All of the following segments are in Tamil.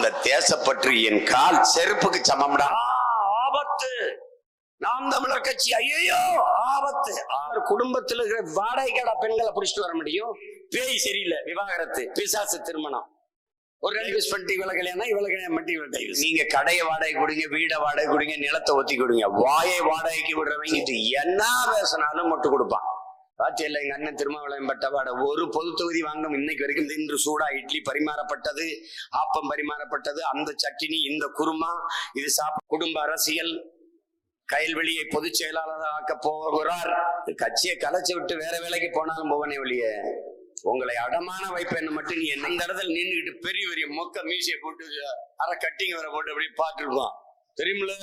அந்த தேசப்பற்று என் கால் செருப்புக்கு சமம்டா. ஆபத்து. நாம் தமிழர் கட்சி ஐயோ ஆபத்து. குடும்பத்தில் இருக்கிற வாடகை கடை பெண்களை புடிச்சிட்டு வர முடியும்? பேய் சரியில்லை, விவாகரத்து, பிசாசு திருமணம். ஒரு 2 பீஸ் பண்ணிட்டு இவ்வளவு கல்யாணம், இவ்வளவு கல்யாணம் பண்ணி இவ்வளவு. நீங்க கடையை வாடகை கொடுங்க, வீடை வாடகை கொடுங்க, நிலத்தை ஒத்தி கொடுங்க. வாயை வாடகைக்கு விடுறவங்க என்ன பேசினாலும் மொட்டு கொடுப்பான். பாத்தியில்ல, எங்க அண்ணன் திருமாவளவன் பட்டவாட ஒரு பொது தொகுதி வாங்கும் இன்னைக்கு வரைக்கும். இன்று சூடா இட்லி பரிமாறப்பட்டது, ஆப்பம் பரிமாறப்பட்டது, அந்த சட்டினி, இந்த குருமா, இது குடும்ப அரசியல். கயல்வெளியை பொதுச் செயலாளராக ஆக்க போகிறார். கட்சியை கலைச்சு விட்டு வேற வேலைக்கு போனாலும் போவனே ஒழிய உங்களை அடமான வைப்பேன்னு மட்டும் நீ என்ன இந்த இடத்துல நின்றுகிட்டு பெரிய பெரிய மொக்க மீசையை போட்டு அரை கட்டிங் வர போட்டு அப்படியே பார்த்துருக்கோம் தெரியுமில.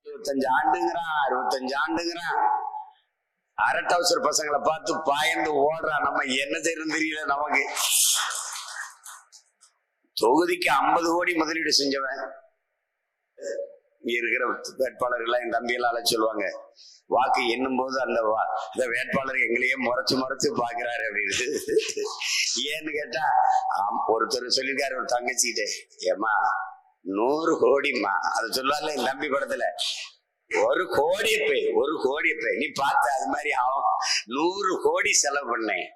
25 ஆண்டுங்கிறான், 65 ஆண்டுங்கிறான். அரட்டவசர் பசங்களை பார்த்து பாயந்து ஓடுறான். நம்ம என்ன செய்யறது தெரியல நமக்கு. தொகுதிக்கு 50 கோடி முதலீடு செஞ்சவன். இங்க இருக்கிற வேட்பாளர்கள் என் தம்பியெல்லாம் அழைச்சு சொல்லுவாங்க, வாக்கு எண்ணும் போது அந்த வேட்பாளர் எங்களையே முறைச்சு பாக்குறாரு அப்படின்னு. ஏன்னு கேட்டா ஒருத்தர் சொல்லிருக்காரு ஒரு தங்கச்சிக்கிட்டே, ஏமா 100 கோடிமா, அது சொல்லுவார்ல என் தம்பி படத்துல, 1 கோடி நீ பார்த்த அது மாதிரி ஆகும். 100 கோடி செலவு பண்ணேன்,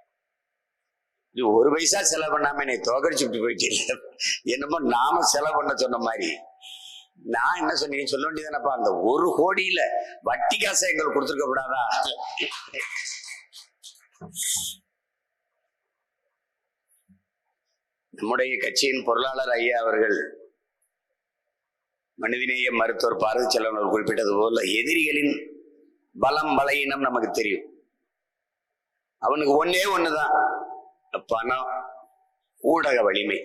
நீ 1 பைசா செலவு பண்ணாம என்னை தோக்கடிச்சு விட்டு போயிட்டே. என்னமோ நாம செலவு பண்ண சொன்ன மாதிரி. நான் என்ன சொன்னீங்க சொல்ல வேண்டியதானப்பா, அந்த 1 கோடியில வட்டி காசை எங்களுக்கு கொடுத்துருக்க கூடாதா? நம்முடைய கட்சியின் பொருளாளர் ஐயா அவர்கள் மனிதநேய மருத்துவர் பாரதி செல்வன் அவர் குறிப்பிட்டது போல, எதிரிகளின் பலம் பலவீனம் நமக்கு தெரியும். அவனுக்கு ஒன்னே ஒண்ணுதான், பணம், ஊடக வலிமை.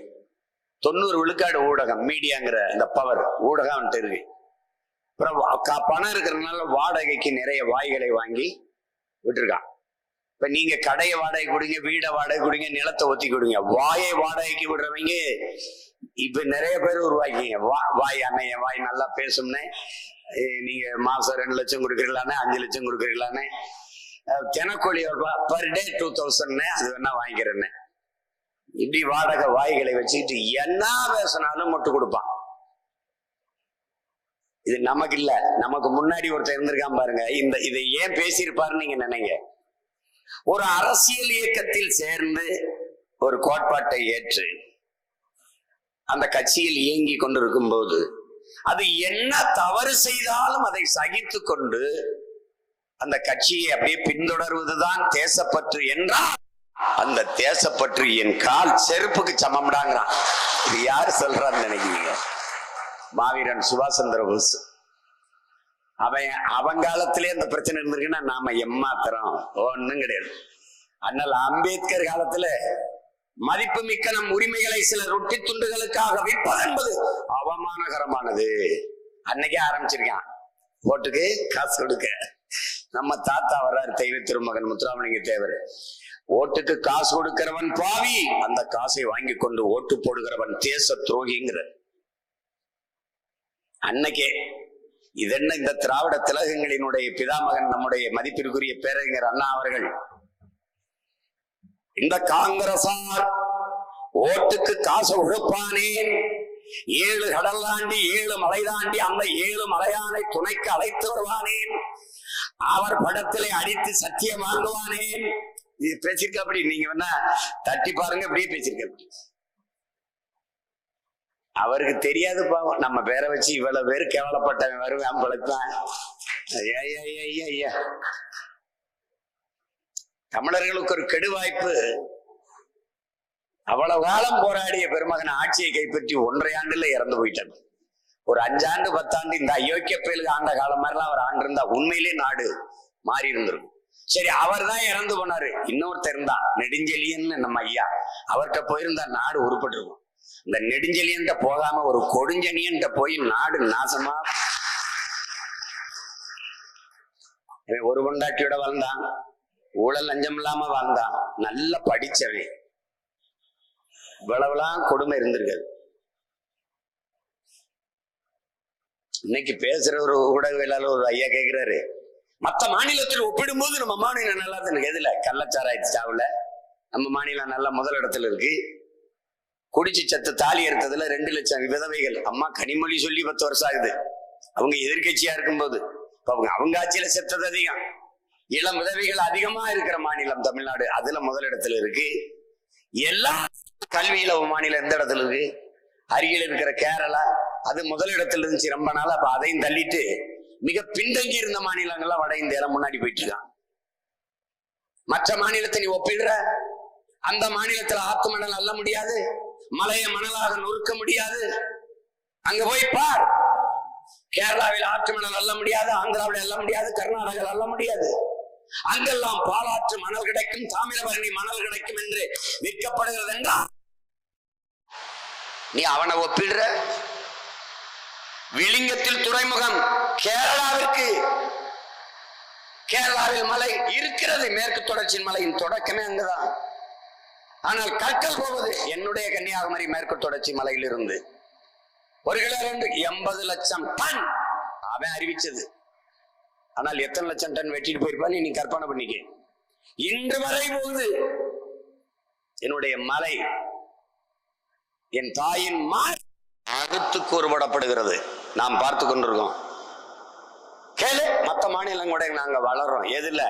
90 விழுக்காடு ஊடகம், மீடியாங்கிற இந்த பவர் ஊடகம் அவன்கிட்ட இருக்கு. அப்புறம் பணம் இருக்கிறதுனால வாடகைக்கு நிறைய வாய்களை வாங்கி விட்டுருக்கான். இப்ப நீங்க கடையை வாடகை கொடுங்க, வீடை வாடகை கொடுங்க, நிலத்தை ஒத்தி கொடுங்க. வாயை வாடகைக்கு விடுறவங்க இப்ப நிறைய பேர் உருவாக்கிங்க. வாய் அண்ணைய வாய் நல்லா பேசும்னே, நீங்க மாசம் 2 லட்சம் கொடுக்குறீங்களானே, 5 லட்சம் கொடுக்குறீங்களானே, தினக்கூலி பர் டே 2000 அது வேணா வாங்கிக்கிறேன்னு இப்படி வாடகை வாய்களை வச்சுக்கிட்டு என்ன பேசினாலும் மொட்டு கொடுப்பான். இது நமக்கு இல்ல, நமக்கு முன்னாடி ஒருத்தர் இருந்திருக்கான் பாருங்க. இதை ஏன் பேசியிருப்பாருன்னு நீங்க நினைங்க. ஒரு அரசியல் இயக்கத்தில் சேர்ந்து ஒரு கோட்பாட்டை ஏற்று அந்த கட்சியில் இயங்கி கொண்டிருக்கும் போது அது என்ன தவறு செய்தாலும் அதை சகித்து கொண்டு அந்த கட்சியை அப்படியே பின்தொடர்வதுதான் தேசப்பற்று என்றால், அந்த தேசப்பற்று என் கால் செருப்புக்கு சமம்டாங்கிறான். இது யாரு சொல்றான்னு நினைக்கிறீங்க? மாவீரன் சுபாஷ் சந்திர போஸ். அவன் காலத்திலே அந்த பிரச்சனை இருந்திருக்குன்னா நாம எம்மாத்திரம் ஒண்ணும் கிடையாது. அண்ணல் அம்பேத்கர் காலத்துல மதிப்பு மிக்க நம் உரிமைகளை சில ரொட்டி துண்டுகளுக்காக விற்பது என்பது அவமானகரமானது. அன்னைக்கே ஆரம்பிச்சிருக்கான் ஓட்டுக்கு காசு கொடுக்க. நம்ம தாத்தா வர்றாரு, தெய்வ திருமகன் முத்துராமலிங்க தேவர். ஓட்டுக்கு காசு கொடுக்கிறவன் பாவி, அந்த காசை வாங்கி கொண்டு ஓட்டு போடுகிறவன் தேச துரோகிங்கிற அன்னைக்கே. இதென்ன இந்த திராவிட திலகங்களினுடைய பிதாமகன் நம்முடைய மதிப்பிற்குரிய பேரறிஞர் அண்ணா அவர்கள், இந்த காங்கிரசார் ஓட்டுக்கு காசு கொடுப்பானேன், 7 கடல் தாண்டி 7 மலை தாண்டி அந்த 7 மலையானை துணைக்கு அழைத்து வருவானேன், அவர் படத்திலே அடித்து சத்தியம் வாங்குவானேன். இது பேசிருக்க. அப்படி நீங்க வேணா தட்டி பாருங்க, இப்படியே பேசிருக்க. அப்படி அவருக்கு தெரியாது பாவம், நம்ம பேரை வச்சு இவ்வளவு பேர் கேவலப்பட்டவன் வருவான் பழத்தான். ஐயா, தமிழர்களுக்கு ஒரு கெடு வாய்ப்பு. அவ்வளவு காலம் போராடிய பெருமகன் ஆட்சியை கைப்பற்றி 1.5 ஆண்டுல இறந்து போயிட்டார். ஒரு 5 ஆண்டு 10 ஆண்டு இந்த அயோக்கிய பயலுக்கு ஆண்ட காலம் மாதிரிலாம் அவர் ஆண்டு இருந்தா உண்மையிலே நாடு மாறி இருந்திருக்கும். சரி, அவர் தான் இறந்து போனாரு. இன்னொருத்தர் இருந்தா நெடுஞ்செழியன் நம்ம ஐயா, அவர்கிட்ட போயிருந்தா நாடு உருப்பட்டு இருக்கும். இந்த நெடுஞ்செழியன் போகாம ஒரு கொடுஞ்செழியன் போய் நாடு நாசமா. ஒரு பொண்டாட்டியோட வாழ்ந்தான், ஊழல் லஞ்சம் இல்லாம வாழ்ந்தான், நல்லா படிச்சவன். இவ்வளவுலாம் கொடுமை இருந்திருக்காது. இன்னைக்கு பேசுற ஒரு ஊடகவியலாளர் ஒரு ஐயா கேட்கிறாரு, மற்ற மாநிலத்தில் ஒப்பிடும்போது நம்ம மாநிலம் நல்லா இருக்கு. எதுல? கள்ளச்சாராய சாவுல நம்ம மாநிலம் நல்ல முதலிடத்துல இருக்கு. குடிச்சு சத்து தாலி எடுத்ததுல 2 லட்சம் விதவைகள். அம்மா கனிமொழி சொல்லி 10 வருஷம் ஆகுது. அவங்க எதிர்கட்சியா இருக்கும்போது அவங்க ஆட்சியில செத்தது அதிகம். இளம் விதவைகள் அதிகமா இருக்கிற மாநிலம் தமிழ்நாடு. அதுல முதலிடத்துல இருக்கு. எல்லா கல்வியில மாநிலம் எந்த இடத்துல இருக்கு? அருகில் இருக்கிற கேரளா, அது முதலிடத்துல இருந்துச்சு ரொம்ப நாள். அப்ப அதையும் தள்ளிட்டு மிக பின்தங்கி இருந்த மாநிலங்கள்லாம் வட இந்தியால முன்னாடி போயிட்டு இருக்கான். மற்ற மாநிலத்தை நீ ஒப்பிடுற, அந்த மாநிலத்துல ஆத்து மணல் அள்ள முடியாது, மலையை மணலாக நொறுக்க முடியாது. அங்க போய் பார், கேரளாவில் ஆற்று மணல் அள்ள முடியாது, ஆந்திராவில் அள்ள முடியாது, கர்நாடகாவில் அள்ள முடியாது. அங்கெல்லாம் பாலாற்று மணல் கிடைக்கும், தாமிரபரணி மணல் கிடைக்கும் என்று விற்கப்படுகிறது என்றால் நீ அவனை ஒப்பிடுற. விளிங்கத்தில் துறைமுகம் கேரளாவிற்கு, கேரளாவில் மலை இருக்கிறது, மேற்கு தொடர்ச்சி மலையின் தொடக்கமே அங்குதான். ஆனால் கற்கள் போவது என்னுடைய கன்னியாகுமரி மேற்கு தொடர்ச்சி மலையில் இருந்து 1 கிலோ 80 லட்சம் டன் அவன் அறிவிச்சது. ஆனால் எத்தனை லட்சம் டன் வெட்டிட்டு போயிருப்பான்னு நீ கற்பனை பண்ணிக்க. இன்று வரை போகுது என்னுடைய மலை, என் தாயின் அறுத்து கூறுபடப்படுகிறது. நாம் பார்த்து கொண்டிருக்கோம். கேளு, மற்ற மாநிலம் கூட நாங்க வளர்றோம். எதுல?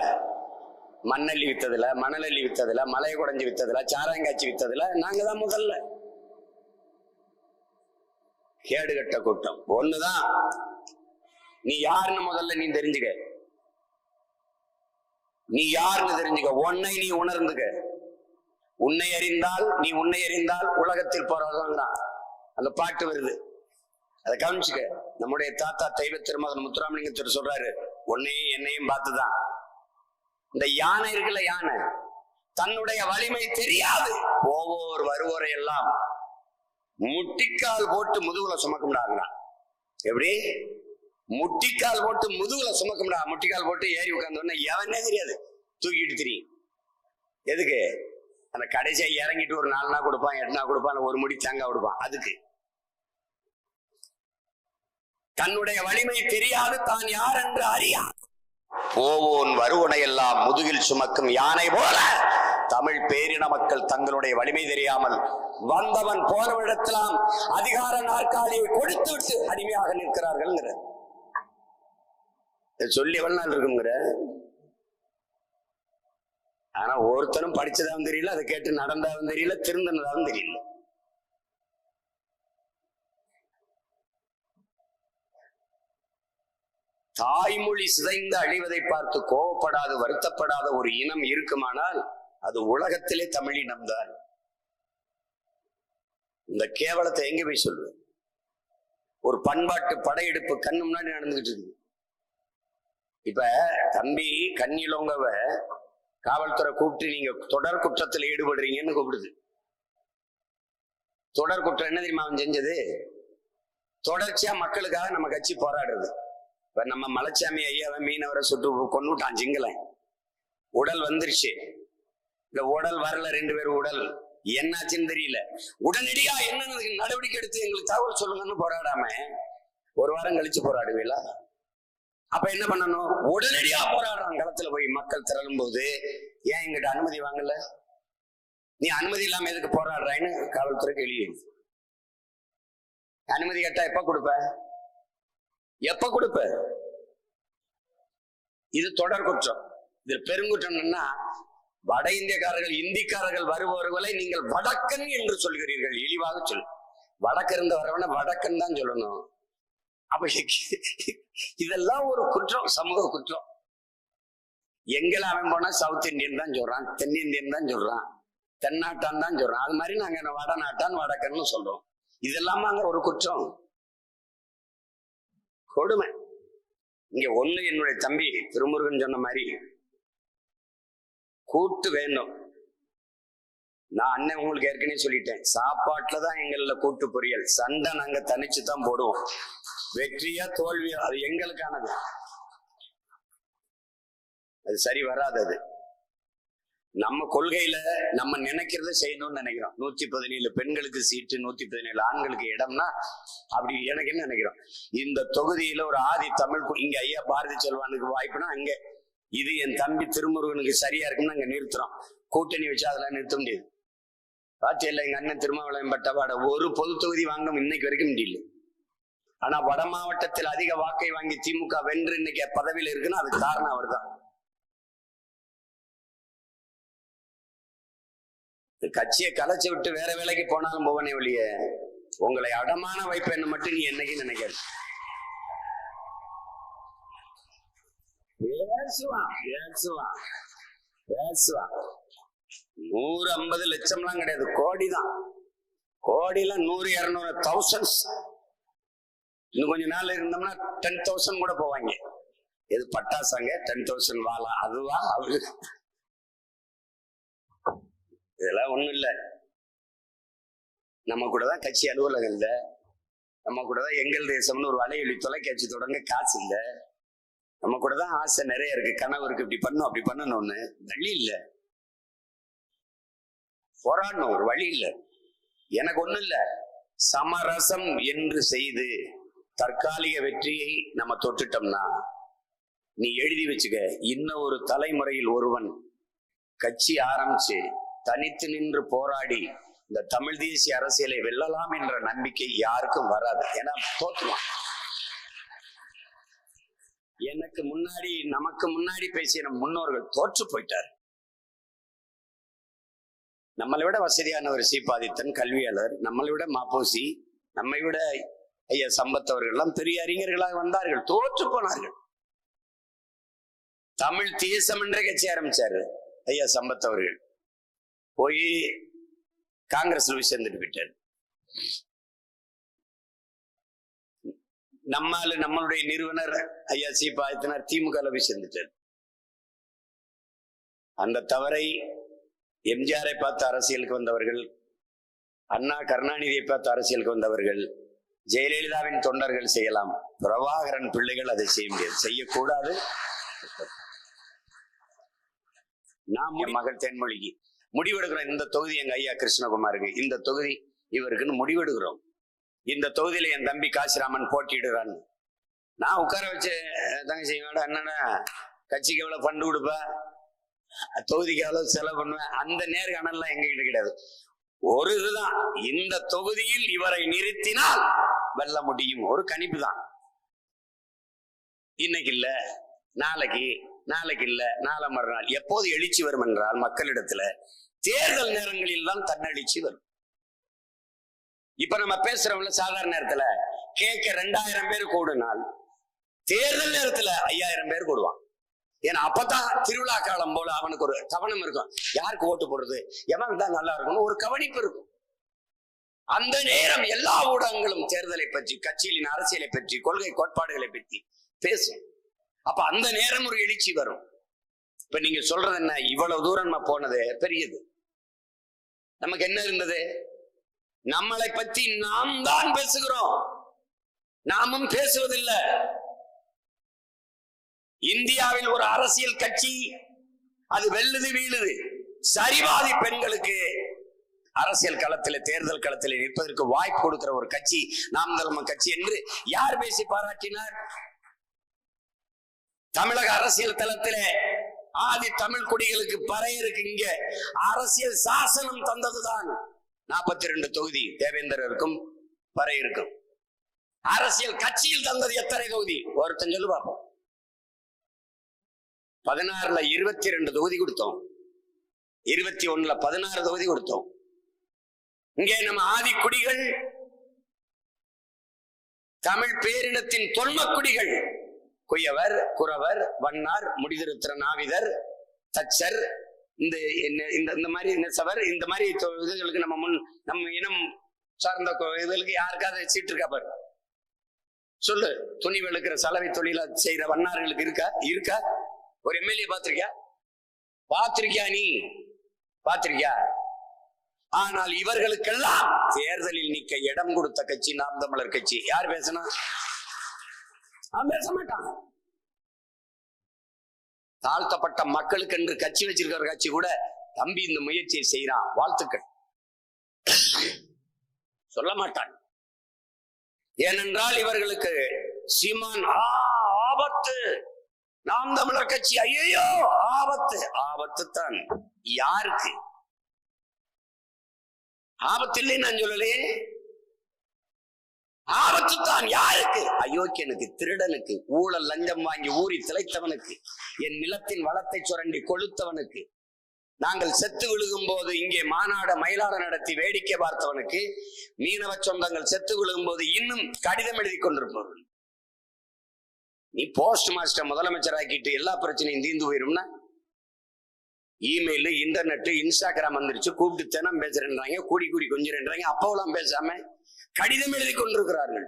மண்ணள்ளி வித்ததுல, மணலள்ளி வித்ததுல, மலையை குடைஞ்சு வித்ததுல, சாராயங்காய்ச்சி வித்ததுல நாங்க தான் முதல்ல. கேடுகட்ட கூட்டம். ஒண்ணுதான், நீ யாருன்னு முதல்ல நீ தெரிஞ்சுக்க. நீ யாருன்னு தெரிஞ்சுக்க. உன்னை நீ உணர்ந்துக்க. உன்னை அறிந்தால், நீ உன்னை அறிந்தால் உலகத்தில் போறவர்கள் தான். அந்த பாட்டு வருது, அதை கவனிச்சுக்க. நம்முடைய தாத்தா தெய்வ திருமகன் முத்துராமலிங்கத்தர் சொல்றாரு, உன்னையும் என்னையும் பார்த்துதான். இந்த யானை இருக்குல்ல, யானை தன்னுடைய வலிமை தெரியாது. ஒவ்வொரு வருவோரை எல்லாம் முட்டிக்கால் போட்டு முதுகுல சுமக்கும்டாங்க. எப்படி? முட்டிக்கால் போட்டு முதுகுல சுமக்கும்டா. முட்டிக்கால் போட்டு ஏறி உட்கார்ந்தோன்னா எவனே தெரியாது, தூக்கிட்டு தெரியும். எதுக்கு? அந்த கடைசியா இறங்கிட்டு ஒரு 4 நாள் கொடுப்பான், 8 நாள் கொடுப்பான், ஒரு முடி தேங்காய் கொடுப்பான். அதுக்கு தன்னுடைய வலிமை தெரியாது, தான் யார் என்று அறியாது. போவோன் வருவனை எல்லாம் முதுகில் சுமக்கும் யானை போல தமிழ் பேரின மக்கள் தங்களுடைய வலிமை தெரியாமல் வந்தவன் போனவிடத்தெல்லாம் அதிகார நாற்காலியை கொடுத்து விட்டு அடிமையாக நிற்கிறார்கள். சொல்லி எவ்வளவு நாள் இருக்குங்கிற. ஆனா ஒருத்தனும் படிச்சதாவும் தெரியல, அதை கேட்டு நடந்தாவும் தெரியல, திருந்தனதாவும் தெரியல. தாய்மொழி சிதைந்து அழிவதை பார்த்து கோபப்படாத, வருத்தப்படாத ஒரு இனம் இருக்குமானால் அது உலகத்திலே தமிழ் இனம்தான். இந்த கேவலத்தை எங்க போய் சொல்லு? ஒரு பண்பாட்டு படையெடுப்பு கண்ணு முன்னாடி நடந்துகிட்டு இருக்கு. இப்ப தம்பி கண்ணிலோங்கவ காவல்துறை கூப்பிட்டு நீங்க தொடர் குற்றத்தில் ஈடுபடுறீங்கன்னு கூப்பிடுது. தொடர் குற்றம் என்ன தெரியுமா அவன் செஞ்சது? தொடர்ச்சியா மக்களுக்காக நம்ம கட்சி போராடுறது. இப்ப நம்ம மலைச்சாமி ஐயாவை மீனவரை சுட்டு கொண்டுட்டான் சிங்களன். உடல் வந்துருச்சு. இந்த உடல் வரல, 2 பேர் உடல் என்னாச்சுன்னு தெரியல. உடனடியா என்ன நடவடிக்கை எடுத்து எங்களுக்கு தகவல் சொல்லுங்கன்னு போராடாம 1 வாரம் கழிச்சு போராடுவீங்களா? அப்ப என்ன பண்ணணும்? உடனடியா போராடுறான். களத்துல போய் மக்கள் திரளும் போது ஏன் எங்கிட்ட அனுமதி வாங்கல? நீ அனுமதி இல்லாம எதுக்கு போராடுறான்னு காவல்துறை கேள்வி. அனுமதி கேட்டா எப்ப கொடுப்ப? எப்ப கொடுப்ப? இது தொடர் குற்றம். இது பெருங்குற்றம். என்னன்னா, வட இந்தியக்காரர்கள், இந்திக்காரர்கள் வருபவர்களை நீங்கள் வடக்கன் என்று சொல்கிறீர்கள். இழிவாக சொல்லு. வடக்கிருந்து வரவன வடக்கன் தான் சொல்லணும். அப்ப இதெல்லாம் ஒரு குற்றம், சமூக குற்றம். எங்களை அவன் போனா சவுத் இந்தியன் தான் சொல்றான், தென்னிந்தியன் தான் சொல்றான், தென்னாட்டான் தான் சொல்றான். அது மாதிரி நாங்க வடநாட்டான் வடக்கன்னு சொல்றோம். இதெல்லாம அங்க ஒரு குற்றம், கொடுமை. இங்க ஒண்ணு, என்னுடைய தம்பி திருமுருகன் சொன்ன மாதிரி கூட்டு வேண்டும். நான் அண்ணன் உங்களுக்கு ஏற்கனவே சொல்லிட்டேன், சாப்பாட்டுலதான் எங்கள கூட்டு பொரியல். சண்டை நாங்க தனிச்சு தான் போடுவோம். வெற்றியா தோல்வியா அது எங்களுக்கானது. அது சரி வராது. அது நம்ம கொள்கையில நம்ம நினைக்கிறத செய்யணும்னு நினைக்கிறோம். 117 பெண்களுக்கு சீட்டு, 117 ஆண்களுக்கு இடம்னா அப்படி எனக்கு என்ன நினைக்கிறோம்? இந்த தொகுதியில ஒரு ஆதி தமிழ், இங்க ஐயா பாரதி செல்வானுக்கு வாய்ப்புனா அங்க, இது என் தம்பி திருமுருகனுக்கு சரியா இருக்குன்னு அங்க நிறுத்துறோம். கூட்டணி வச்சு அதெல்லாம் நிறுத்த முடியாது. பாத்தியில எங்க அண்ணன் திருமாவளவன் பட்டவாட ஒரு பொது தொகுதி வாங்க இன்னைக்கு வரைக்கும் முடியல. ஆனா வட மாவட்டத்தில் அதிக வாக்கை வாங்கி திமுக வென்று இன்னைக்கு பதவியில் இருக்குன்னா அதுக்கு காரணம் அவர் தான். கட்சியை கலைச்சு விட்டு வேற வேலைக்கு போனாலும் போவனே ஒழிய உங்களை அடமான வைப்பேன்னு மட்டும் நீ என்னைக்கு நினைக்காது. பேசுவான் பேசுவான் பேசுவான். 150 லட்சம்லாம் கிடையாது, கோடிதான். கோடிலாம் 100, 200, thousands. இன்னும் கொஞ்ச நாள் இருந்தோம்னா 10,000 கூட போவாங்க. எது பட்டாசாங்க 10,000 வாழா அதுவா அவரு? இதெல்லாம் ஒண்ணும் இல்ல. நம்ம கூட தான் கட்சி அலுவலகம் இல்ல, நம்ம கூட தான் எங்கள் தேசம்னு ஒரு வலையொலி தொலைக்காட்சி தொடங்க காசு இல்ல, நம்ம கூட தான் ஆசை நிறைய இருக்கு, கனவு இருக்கு, இப்படி பண்ணும் அப்படி பண்ணணும்னு. வழி இல்ல, போராடணும், ஒரு வழி இல்ல. எனக்கு ஒண்ணும் இல்ல, சமரசம் என்று செய்து தற்காலிக வெற்றியை நம்ம தொட்டுட்டோம்னா நீ எழுதி வச்சுக்க, இன்னும் ஒரு தலைமுறையில் ஒருவன் கட்சி ஆரம்பிச்சு தனித்து நின்று போராடி இந்த தமிழ் தேசிய அரசியலை வெல்லலாம் என்ற நம்பிக்கை யாருக்கும் வராது. ஏன்னா தோற்றுவான். எனக்கு முன்னாடி நமக்கு முன்னாடி பேசிய நம் முன்னோர்கள் தோற்று போயிட்டார். நம்மளை விட வசதியானவர் சீபாதித்தன் கல்வியாளர், நம்மளை விட மாப்போசி, நம்மை விட ஐயா சம்பத் அவர்கள் எல்லாம் பெரிய அறிஞர்களாக வந்தார்கள், தோற்று போனார்கள். தமிழ் தேசம் என்ற கட்சி ஆரம்பிச்சாரு ஐயா சம்பத் அவர்கள், போய் காங்கிரஸ்ல போய் சேர்ந்துட்டு போயிட்டார். நம்மளுடைய நிறுவனர் ஐயா சீபாதித்தனார் திமுக போய் சேர்ந்துட்டார். அந்த தவறை எம்ஜிஆரை பார்த்து அரசியலுக்கு வந்தவர்கள், அண்ணா கருணாநிதியை பார்த்து அரசியலுக்கு வந்தவர்கள், ஜெயலலிதாவின் தொண்டர்கள் செய்யலாம், பிரபாகரன் பிள்ளைகள் அதை செய்ய முடியாது, செய்யக்கூடாது. நான் மகள் தென்மொழிக்கு முடிவெடுக்கிறோம். இந்த தொகுதி எங்க ஐயா கிருஷ்ணகுமாருக்கு, இந்த தொகுதி இவருக்குன்னு முடிவெடுக்கிறோம். இந்த தொகுதியில என் தம்பி காசிராமன் போட்டியிடுறான்னு நான் உட்கார வச்சு தங்கச்சி என்னன்னா கட்சிக்கு எவ்வளவு ஃபண்டு கொடுப்ப, தொகுதிக்கு எவ்வளவு செலவு பண்ணுவேன், அந்த நேர்காணல்லாம் எங்க கிட்ட கிடையாது. ஒரு இதுதான், இந்த தொகுதியில் இவரை நிறுத்தினால் வெல்ல முடியும், ஒரு கணிப்பு தான். இன்னைக்கு இல்ல நாளைக்கு, நாளைக்கு இல்ல நாளை மறுநாள். எப்போது எழுச்சி வரும் என்றால் மக்களிடத்துல தேர்தல் நேரங்களில் தான் தன்னெழுச்சி வரும். இப்ப நம்ம பேசுறவங்கள சாதாரண நேரத்துல கேட்க 2000 பேர் கூடுனால் தேர்தல் நேரத்துல 5000 பேர் கூடுவான். ஏன்னா அப்பதான் திருவிழா காலம் போல அவனுக்கு ஒரு கவனம் இருக்கும், யாருக்கு ஓட்டு போடுறது, எவன் தான் நல்லா இருக்கணும், ஒரு கவனிப்பு இருக்கும். அந்த நேரம் எல்லா ஊடகங்களும் தேர்தலை பற்றி, கட்சிகளின் அரசியலை பற்றி, கொள்கை கோட்பாடுகளை பற்றி பேசும். அப்ப அந்த நேரம் ஒரு எழுச்சி வரும். இப்ப நீங்க சொல்றது என்ன, இவ்வளவு தூரம் நம்ம போனது பெரியது. நமக்கு என்ன இருந்தது, நம்மளை பற்றி நாம் தான் பேசுகிறோம், நாமும் பேசுவதில்லை. இந்தியாவில் ஒரு அரசியல் கட்சி அது வெல்லுது வீழுது, சரிவாதி பெண்களுக்கு அரசியல் களத்தில் தேர்தல் களத்தில் நிற்பதற்கு வாய்ப்பு கொடுக்கிற ஒரு கட்சி நாம் தமிழர் கட்சி என்று யார் பேசி பாராட்டினார்? தமிழக அரசியல் தளத்திலே ஆதி தமிழ் குடிகளுக்கு பறையருக்கு இங்க அரசியல் சாசனம் தந்ததுதான் 42 தொகுதி தேவேந்திரருக்கும் பறையருக்கும். அரசியல் கட்சியில் தந்தது எத்தனை தொகுதி ஒருத்தன் சொல்லு பார்ப்போம். 16ல 22 தொகுதி கொடுத்தோம், 21ல 16 தொகுதி கொடுத்தோம். இங்கே நம்ம ஆதி குடிகள், தமிழ் பேரினத்தின் தொன்மக்குடிகள், குயவர், குறவர், வண்ணார், முடிதிருத்திர நாவிதர், தச்சர், இந்த மாதிரி நெசவர், இந்த மாதிரி இதுகளுக்கு நம்ம இனம் சார்ந்த இதுகளுக்கு யாருக்காவது சீட்டு இருக்கா பாரு சொல்லு. துணி வெளுக்கிற சலவை தொழில செய்யற வண்ணார்களுக்கு இருக்கா? ஒரு எம்எல்ஏ பாத்திருக்கியா? நீ பாத்திருக்கியா? ஆனால் இவர்களுக்கெல்லாம் தேர்தலில் நிக்க இடம் கொடுத்த கட்சி நாம் தமிழர் கட்சி. யார் பேசினா? பேச மாட்டான். தாழ்த்தப்பட்ட மக்களுக்கு என்று கட்சி வச்சிருக்கிற கட்சி கூட தம்பி இந்த முயற்சியை செய்யறான், வாழ்த்துக்கள் சொல்ல மாட்டான். ஏனென்றால் இவர்களுக்கு சீமான் ஆபத்து, நாம் தமிழர் கட்சி ஐயோ ஆபத்து. ஆபத்து தான் யாருக்கு? ஆபத்து இல்லைன்னு நான் சொல்லலே. ஆபத்து தான் யாருக்கு? அயோக்கியனுக்கு, திருடனுக்கு, ஊழல் லஞ்சம் வாங்கி ஊறி திளைத்தவனுக்கு, என் நிலத்தின் வளத்தை சுரண்டி கொளுத்தவனுக்கு, நாங்கள் செத்து விழுகும் போது இங்கே மாநாட மயிலாட நடத்தி வேடிக்கை பார்த்தவனுக்கு, மீனவ சொந்தங்கள் செத்து விழுகும் போது இன்னும் கடிதம் எழுதி கொண்டிருப்பவர்கள். நீ போஸ்ட் மாஸ்டர் முதலமைச்சர் ஆக்கிட்டு எல்லா பிரச்சனையும் தீர்ந்து போயிரும்னா? இமெயில், இன்டர்நெட், இன்ஸ்டாகிராம் வந்துருச்சு, கூப்பிட்டு தினம் பேசுறேன்றாங்க, கூடி கூடி கொஞ்சிறேன்றாங்க. அப்போலாம் பேசாம கடிதம் எழுதி கொண்டிருக்கிறார்கள்.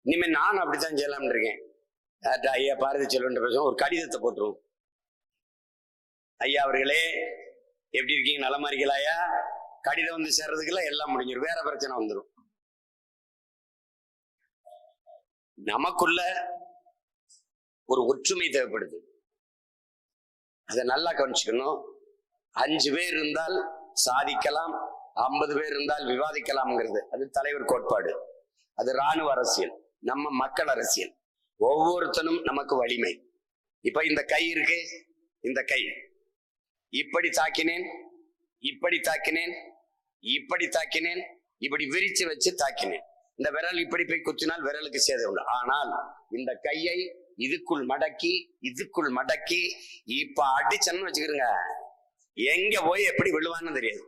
இனிமே நான் அப்படித்தான் செய்யலாம் இருக்கேன். ஐயா பாரதி செல்வன் பேசுவோம், ஒரு கடிதத்தை போட்டுருவோம். ஐயா அவர்களே எப்படி இருக்கீங்க, நலமா இருக்கீங்களா? கடிதம் வந்து சேர்றதுக்குள்ள எல்லாம் முடிஞ்சிடும், வேற பிரச்சனை வந்துடும். நமக்குள்ள ஒரு ஒற்றுமை தேவைப்படுது. அதை நல்லா கவனிச்சுக்கணும். 5 பேர் இருந்தால் சாதிக்கலாம், 50 பேர் இருந்தால் விவாதிக்கலாம்ங்கிறது அது தலைவர் கோட்பாடு. அது இராணுவ அரசியல், நம்ம மக்கள் அரசியல். ஒவ்வொருத்தனும் நமக்கு வலிமை. இப்ப இந்த கை இருக்கு, இந்த கை இப்படி தாக்கினேன், இப்படி தாக்கினேன், இப்படி தாக்கினேன், இப்படி விரிச்சு வச்சு தாக்கினேன். இந்த விரல் இப்படி போய் குத்தினால் விரலுக்கு சேதம் உண்டு. ஆனால் இந்த கையை இதுக்குள் மடக்கி, இதுக்குள் மடக்கி இப்ப அடிச்சன்னு வச்சுக்கிறங்க, எங்க போய் எப்படி விழுவான்னு தெரியாது.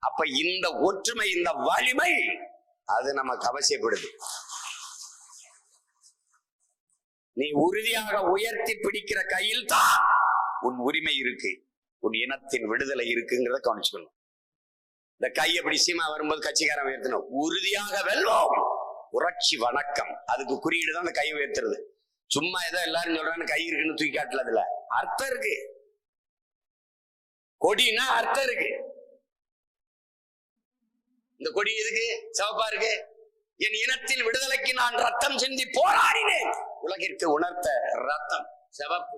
அப்ப இந்த ஒற்றுமை, இந்த வலிமை அது நமக்கு அவசியப்படுது. நீ உறுதியாக உயர்த்தி பிடிக்கிற கையில் தான் உன் உரிமை இருக்கு, உன் இனத்தின் விடுதலை இருக்குங்கிறத கவனிச்சுக்கணும். இந்த கை எப்படி சீமா வரும்போது கட்சிக்காரன் உயர்த்தணும், உறுதியாக வெல்வோம், புரட்சி வணக்கம், அதுக்கு குறியீடு தான் அந்த கை உயர்த்துறது. சும்மா ஏதோ எல்லாரும் சொல்றான்னு கை இருக்குன்னு தூக்கி காட்டல, அதுல அர்த்தம் இருக்கு. கொடினா அர்த்தம் இருக்கு. இந்த கொடி எதுக்கு சிவப்பா இருக்கு? என் இனத்தின் விடுதலைக்கு நான் ரத்தம் சிந்தி போராடினேன், உலகிற்கு உணர்த்த ரத்தம் சிவப்பு.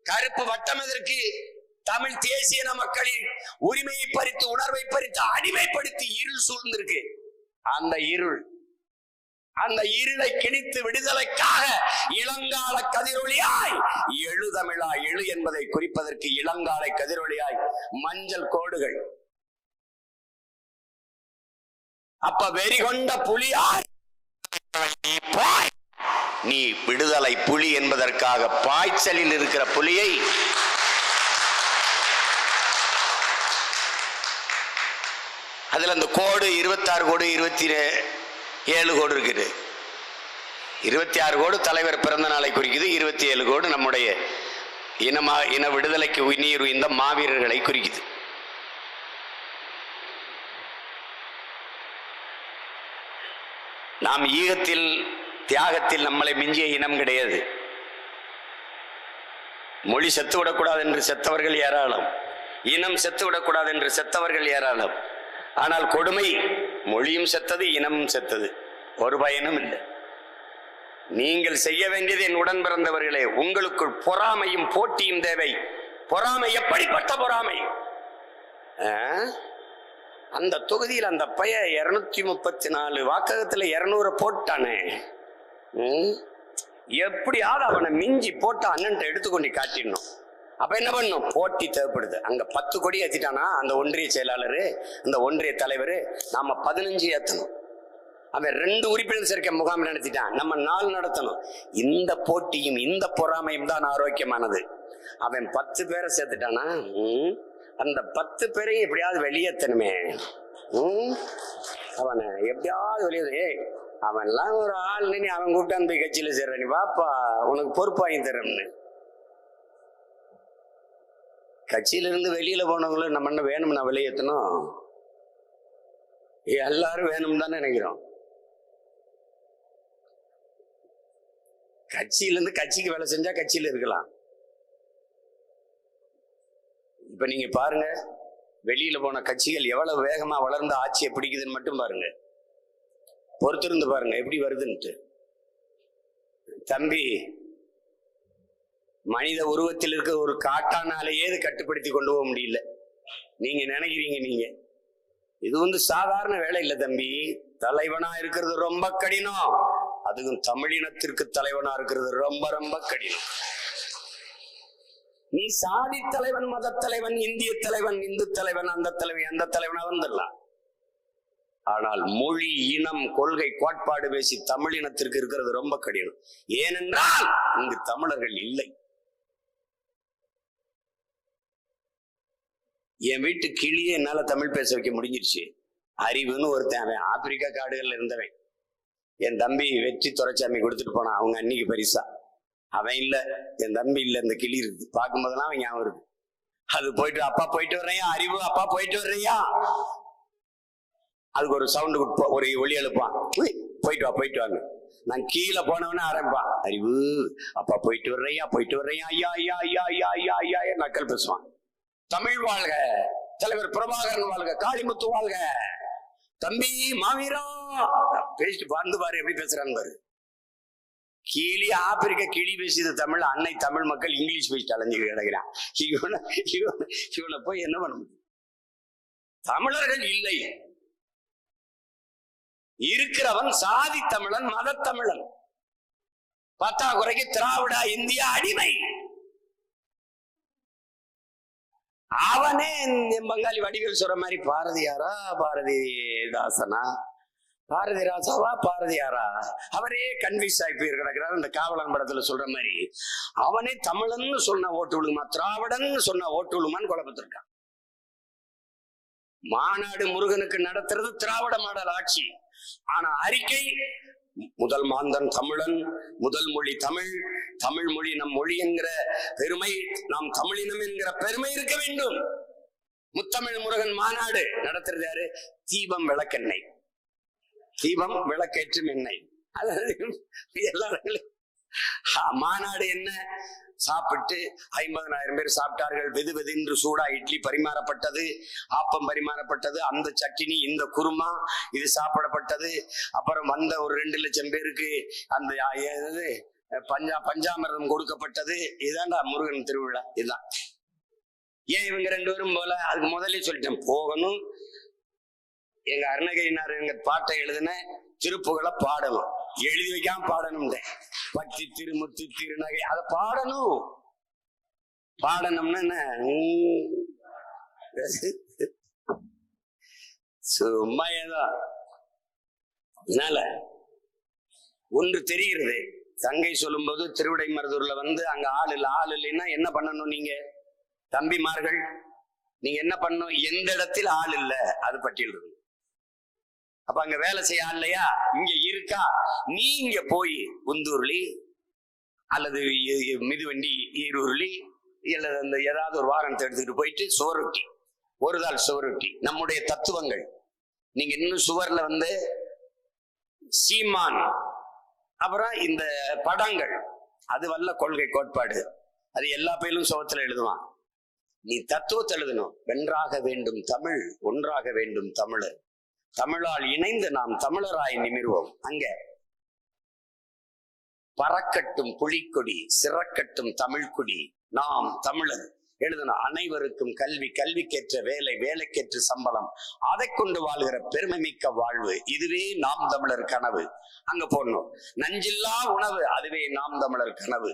கருப்பு வட்டம் எதற்கு? தமிழ் தேசிய மக்களின் உரிமையை பறித்து, உணர்வை பறித்து, அடிமைப்படுத்தி இருள் சூழ்ந்திருக்கு. அந்த இருளை கிழித்து விடுதலைக்காக இளங்கால கதிரொளியாய் எழுதமிழா எழு என்பதை குறிப்பதற்கு இளங்காலை கதிரொளியாய் மஞ்சள் கோடுகள். அப்ப வெறி கொண்ட புலியாய் நீ விடுதலை புலி என்பதற்காக பாய்ச்சலில் இருக்கிற புலியை அதுல அந்த கோடு 26 கோடு 27 கோடு இருக்குது. 26 கோடு தலைவர் பிறந்த நாளை குறிக்குது, 27 கோடு நம்முடைய இன விடுதலைக்கு உயிர் இந்த மாவீரர்களை குறிக்குது. நாம் ஈகத்தில் தியாகத்தில் நம்மளை மிஞ்சிய இனம் கிடையாது. மொழி செத்து விடக்கூடாது என்று செத்தவர்கள் ஏராளம், இனம் செத்து விடக்கூடாது என்று செத்தவர்கள் ஏராளம். ஆனால் கொடுமை, மொழியும் செத்தது, இனமும் செத்தது, ஒரு பயனும் இல்லை. நீங்கள் செய்ய வேண்டியது என் உடன் பிறந்தவர்களே, உங்களுக்குள் பொறாமையும் போட்டியும் தேவை. பொறாமை எப்படிப்பட்ட பொறாமை? அந்த தொகுதியில் அந்த பைய 234 வாக்ககத்துல 200 போட்டானே, எப்படியாவது அவனை மிஞ்சி போட்டு அண்ணன் எடுத்துக்கொண்டு காட்டிடணும். அப்ப என்ன பண்ணும்? போட்டி தேவைப்படுது. அங்க 10 கொடி ஏத்திட்டானா அந்த ஒன்றிய செயலாளர், அந்த ஒன்றிய தலைவர், நாம 15 ஏத்தணும். அவன் 2 உறுப்பினர் சேர்க்கை முகாம் நடத்திட்டான், நம்ம 4 நடத்தணும். இந்த போட்டியும் இந்த பொறாமையும் தான் ஆரோக்கியமானது. அவன் 10 பேரை சேர்த்துட்டானா, அந்த 10 பேரையும் எப்படியாவது வெளியேற்றணுமே. அவனை எப்படியாவது வெளியே, அவன்லாம் ஒரு ஆள், நீ அவன் கூப்பிட்டான் போய் கட்சியில சேர்ற, நீ வாப்பா உனக்கு பொறுப்பு வாங்கி தரேன்னு. கட்சியில இருந்து வெளியில போனவங்களும் நம்ம என்ன வேணும்னா வெளியேற்றணும்? எல்லாரும் வேணும் தான் நினைக்கிறோம். கட்சியில இருந்து கட்சிக்கு வேலை செஞ்சா கட்சியில இருக்கலாம். இப்ப நீங்க பாருங்க, வெளியில போன கட்சிகள் எவ்வளவு வேகமா வளர்ந்து ஆட்சியை பிடிக்குதுன்னு மட்டும் பாருங்க, பொறுத்திருந்து பாருங்க எப்படி வருதுன்ட்டு. தம்பி, மனித உருவத்தில் இருக்க ஒரு காட்டானாலேயே இது கட்டுப்படுத்தி கொண்டு போக முடியல. நீங்க நினைக்கிறீங்க நீங்க இது சாதாரண வேலை இல்லை தம்பி. தலைவனா இருக்கிறது ரொம்ப கடினம், அதுவும் தமிழினத்திற்கு தலைவனா இருக்கிறது ரொம்ப ரொம்ப கடினம். நீ சாதி தலைவன், மத தலைவன், இந்திய தலைவன், இந்து தலைவன், அந்த தலைவன், அந்த தலைவனா வந்துடலாம். ஆனால் மொழி, இனம், கொள்கை, கோட்பாடு பேசி தமிழினத்திற்கு இருக்கிறது ரொம்ப கடினம். ஏனென்றால் இங்கு தமிழர்கள் இல்லை. என் வீட்டு கிளியே என்னால தமிழ் பேச வைக்க முடிஞ்சிருச்சு. அறிவுன்னு ஒருத்தன், அவன் ஆப்பிரிக்கா காடுகள்ல இருந்தவன். என் தம்பி வெற்றி துரைச்சாமி கொடுத்துட்டு போனான் அவங்க அன்னைக்கு பரிசா. அவன் இல்ல, என் தம்பி இல்ல, இந்த கிளி இருக்கு. பார்க்கும் போதெல்லாம் அவன் ஞாபகம் இருக்கு. அது போயிட்டு, அப்பா போயிட்டு வர்றையா, அறிவு அப்பா போயிட்டு வர்றையா, அதுக்கு ஒரு சவுண்டு, ஒரு ஒளி எழுப்பான், போயிட்டு வா போயிட்டு வாங்க. நான் கீழே போனவனே ஆரம்பிப்பான், அறிவு அப்பா போயிட்டு வர்றையா, போயிட்டு வர்றையா, ஐயா ஐயா ஐயா ஐயா ஐயா ஐயா ஐயா நக்கல் பேசுவான். தமிழ் வாழ்க, தலைவர் பிரபாகரன் வாழ்க, காளிமுத்து வாழ்க, தம்பி மாவீரா பேசிட்டு வந்து பாரு எப்படி பேசுறான்னு பாரு. கிளி, ஆப்பிரிக்க கிளி பேசியது தமிழ். அன்னை தமிழ் மக்கள் இங்கிலீஷ் பேசிட்டு அலைஞ்சு கிடக்கிறான். இவனை போய் என்ன பண்ண முடியும்? தமிழர்கள் இல்லை. இருக்கிறவன் சாதி தமிழன், மத தமிழன், பத்தாக்குறைக்கு திராவிட இந்தியா அடிமை. அவனே பங்காளி வடிவேல் சொல்ற மாதிரி பாரதியாரா, பாரதிதாசனா, பாரதி ராசாவா, பாரதியாரா, அவரே கன்வியூஸ் ஆகி போய் கிடக்கிறார். இந்த காவலன் படத்துல சொல்ற மாதிரி அவனே தமிழன் சொன்ன ஓட்டு விழுமா, திராவிடன் சொன்ன ஓட்டு விழுமான்னு குழப்பத்திருக்கான். மாநாடு முருகனுக்கு நடத்துறது திராவிட மாடல் ஆட்சி. ஆனா அறிக்கை, முதல் மாந்தன் தமிழன், முதல் மொழி தமிழ், தமிழ் மொழி நம் மொழி என்கிற பெருமை, நாம் தமிழினம் என்கிற பெருமை இருக்க வேண்டும். முத்தமிழ் முருகன் மாநாடு நடத்துறது யாரு? தீபம் விளக்கெண்ணெய், தீபம் விளக்கேற்றும் எண்ணெய். எல்லாரும் மாநாடு என்ன? சாப்பிட்டு 50,000 பேர் சாப்பிட்டார்கள். வெது வெதென்று சூடா இட்லி பரிமாறப்பட்டது, ஆப்பம் பரிமாறப்பட்டது, அந்த சட்டினி, இந்த குருமா, இது சாப்பிடப்பட்டது. அப்புறம் வந்த ஒரு 2 லட்சம் பேருக்கு அந்த பஞ்சாமிரதம் கொடுக்கப்பட்டது. இதான்டா முருகன் திருவிழா. இதுதான். ஏன் இவங்க 2 பேரும் போல? அதுக்கு முதல்ல சொல்லிட்டேன், போகணும். எங்க அருணகிரினார் எங்க பாட்டை எழுதின திருப்புகளை பாடணும், எழுதி வைக்காம பாடணும். பக்தி திருமுத்து திருநகை அதை பாடணும். பாடணும்னா என்ன, சும்மா ஏதோ. அதனால ஒன்று தெரிகிறது, தங்கை சொல்லும் போது திருவிடை மருதூர்ல அங்க ஆள் இல்லைன்னா என்ன பண்ணணும்? நீங்க தம்பிமார்கள் நீங்க என்ன பண்ணணும்? எந்த இடத்தில் ஆள் இல்ல அது பட்டியல் இருக்கு. அப்ப அங்க வேலை செய்ய ஆள் இல்லையா? இங்க இருக்கா? நீ இங்க போய் உந்தூர்லி அல்லது மிதுவண்டி ஈரூர்லி அல்லது அந்த ஏதாவது ஒரு வாகனத்தை எடுத்துக்கிட்டு போயிட்டு சுவரொட்டி, ஒரு தாள் சுவரொட்டி, நம்முடைய தத்துவங்கள். நீங்க இன்னும் சுவர்ல சீமான், அப்புறம் இந்த படங்கள், அது வல்ல கொள்கை கோட்பாடு, அது எல்லா பயிலும் சுவத்துல எழுதுவான். நீ தத்துவத்தை எழுதணும். வென்றாக வேண்டும் தமிழ், ஒன்றாக வேண்டும் தமிழர், தமிழால் இணைந்து நாம் தமிழராய் நிமிர்வோம். அங்க பறக்கட்டும் புலிக்கொடி, சிறக்கட்டும் தமிழ்குடி, நாம் தமிழர் எழுதணும். அனைவருக்கும் கல்வி, கல்விக்கேற்ற வேலை, வேலைக்கேற்ற சம்பளம், அதை கொண்டு வாழ்கிற பெருமை மிக்க வாழ்வு, இதுவே நாம் தமிழர் கனவு. அங்க போடணும். நஞ்சில்லா உணவு, அதுவே நாம் தமிழர் கனவு.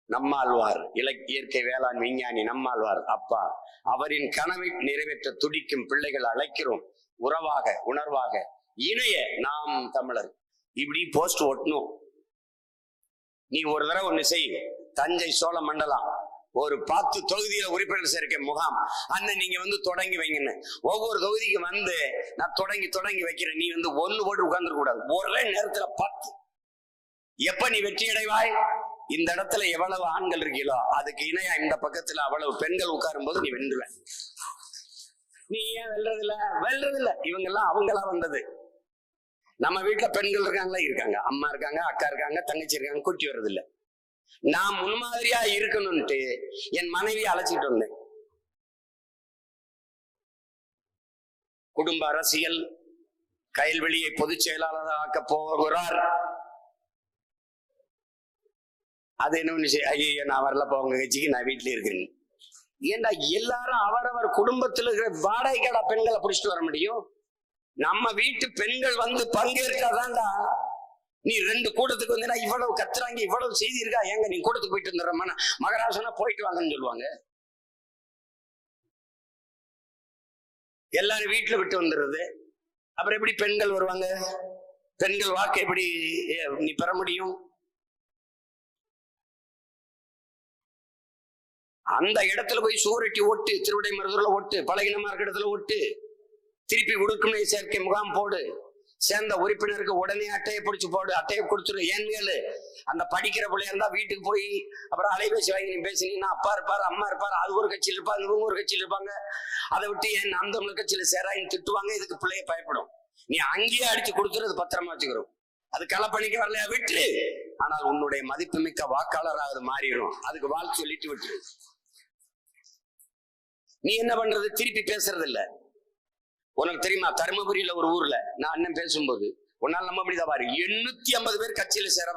நம்மாழ்வார், இயற்கை வேளாண் விஞ்ஞானி நம்மாழ்வார் அப்பா, அவரின் கனவை நிறைவேற்ற துடிக்கும் பிள்ளைகள் அழைக்கிறோம். உறவாக, உணர்வாக இணைய நாம் தமிழர். இப்படி போஸ்ட் ஓட்டணும். நீ ஒரு தடவை ஒண்ணு செய், தஞ்சை சோழ மண்டலம் ஒரு 10 தொகுதியில உறுப்பினர் சேர்க்கை முகாம், அண்ணன் நீங்க தொடங்கி வைங்கன்னு. ஒவ்வொரு தொகுதிக்கு நான் தொடங்கி வைக்கிறேன். நீ ஒண்ணு போட்டு உட்கார்ந்துட கூடாது, ஒரே நேரத்துல 10. எப்ப நீ வெற்றி அடைவாய்? இந்த இடத்துல எவ்வளவு ஆண்கள் இருக்கீங்களோ அதுக்கு இணையா இந்த பக்கத்துல அவ்வளவு பெண்கள் உட்காரும் போது நீ வென்றுவ. நீ ஏன் வெல்றதில்ல? இவங்க எல்லாம் அவங்களா வந்தது. நம்ம வீட்டுல பெண்கள் இருக்காங்க, அம்மா இருக்காங்க, அக்கா இருக்காங்க, தங்கச்சி இருக்காங்க, கூட்டி வர்றது இல்ல. நான் முன்மாதிரியா இருக்கணும்ட்டு என் மனைவியை அழைச்சிட்டு வந்தேன். குடும்ப அரசியல், கயல்வெளியை பொதுச் செயலாளராக போகிறார். அது என்ன? ஐயோ நான் வரலப்பா உங்க கட்சிக்கு, நான் வீட்டுல இருக்கிறேன். ஏண்டா எல்லாரும் அவரவர் குடும்பத்தில் இருக்கிற வாடகைக்கடா பெண்களை பிடிச்சிட்டு வர முடியும்? நம்ம வீட்டு பெண்கள் பங்கேற்காதான்டா நீ 2 கூட்டத்துக்கு வந்து இவ்வளவு கத்துறாங்க, இவ்வளவு செய்தி இருக்கா, ஏங்க நீ கூட்டத்துக்கு போயிட்டு வந்துடுறமான மகராசனா போயிட்டு வாங்கன்னு சொல்லுவாங்க. எல்லாரும் வீட்டுல விட்டு வந்துடுறது. அப்புறம் எப்படி பெண்கள் வருவாங்க? பெண்கள் வாக்கு எப்படி நீ பெற முடியும்? அந்த இடத்துல போய் சூரட்டி ஒட்டு, திருவிடை மருதூர்ல ஒட்டு, பழகினமா இருக்க இடத்துல ஒட்டு, திருப்பி உடுக்குமை சேர்க்கை முகாம் போடு, சேர்ந்த உறுப்பினருக்கு உடனே அட்டையை பிடிச்சு போடு, அட்டையை கொடுத்துரு. ஏன் மேலு அந்த படிக்கிற பிள்ளையா இருந்தா வீட்டுக்கு போய் அப்புறம் அலைபேசி வாங்கி நீ பேசினீங்கன்னா அப்பா இருப்பாரு, அம்மா இருப்பாரு, அது ஒரு கட்சியில் இருப்பாங்க, இவங்க ஒரு கட்சியில் இருப்பாங்க. அதை விட்டு ஏன் நாம் தமிழர் கட்சியில சேராயின்னு திட்டுவாங்க. இதுக்கு பிள்ளைய பயப்படும். நீ அங்கேயே அடிச்சு கொடுத்துறது பத்திரமா வச்சுக்கிறோம். அது களப்பணிக்கு வரலையா விட்டு, ஆனால் உன்னுடைய மதிப்புமிக்க வாக்காளராக அது மாறிடும். அதுக்கு வாழ்த்து சொல்லிட்டு விட்டு நீ என்ன பண்றது? திருப்பி பேசுறது இல்ல. உனக்கு தெரியுமா, தருமபுரியில ஒரு ஊர்ல நான் அண்ணன் பேசும்போது உன்னால நம்ப முடியுதா பாரு, 850 பேர் கட்சியில சேர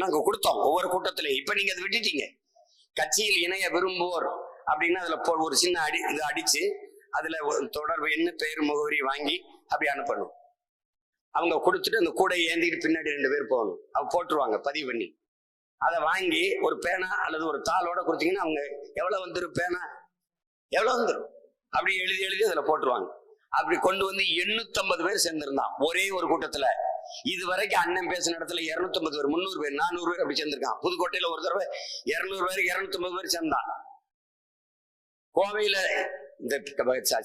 நாங்க கொடுத்தோம் ஒவ்வொரு கூட்டத்திலையும். இப்ப நீங்க அதை விட்டுட்டீங்க. கட்சியில் இணைய விரும்புவோர் அப்படின்னு அதுல ஒரு சின்ன இது அடிச்சு அதுல தொடர்பு என்ன பெயர் முகவரி வாங்கி அப்படி அனுப்பணும். அவங்க கொடுத்துட்டு அந்த கூடை ஏந்திட்டு பின்னாடி 2 பேர் போகணும். அவங்க போட்டுருவாங்க பதிவு பண்ணி. அதை வாங்கி ஒரு பேனா அல்லது ஒரு தாளோட கொடுத்தீங்கன்னா அவங்க எவ்வளவு வந்துடும், பேனா எவ்வளவு வந்துடும் அப்படி எழுதி எழுதி அதுல போட்டுருவாங்க. அப்படி கொண்டு வந்து 850 பேர் சேர்ந்திருந்தான் ஒரே ஒரு கூட்டத்துல. இதுவரைக்கும் அண்ணன் பேசின இடத்துல 250 பேர், 300 பேர், 400 பேர் அப்படி சேர்ந்திருக்கான். புதுக்கோட்டையில ஒரு தடவை 200 பேர், 250 பேர் சேர்ந்தான். கோவையில இந்த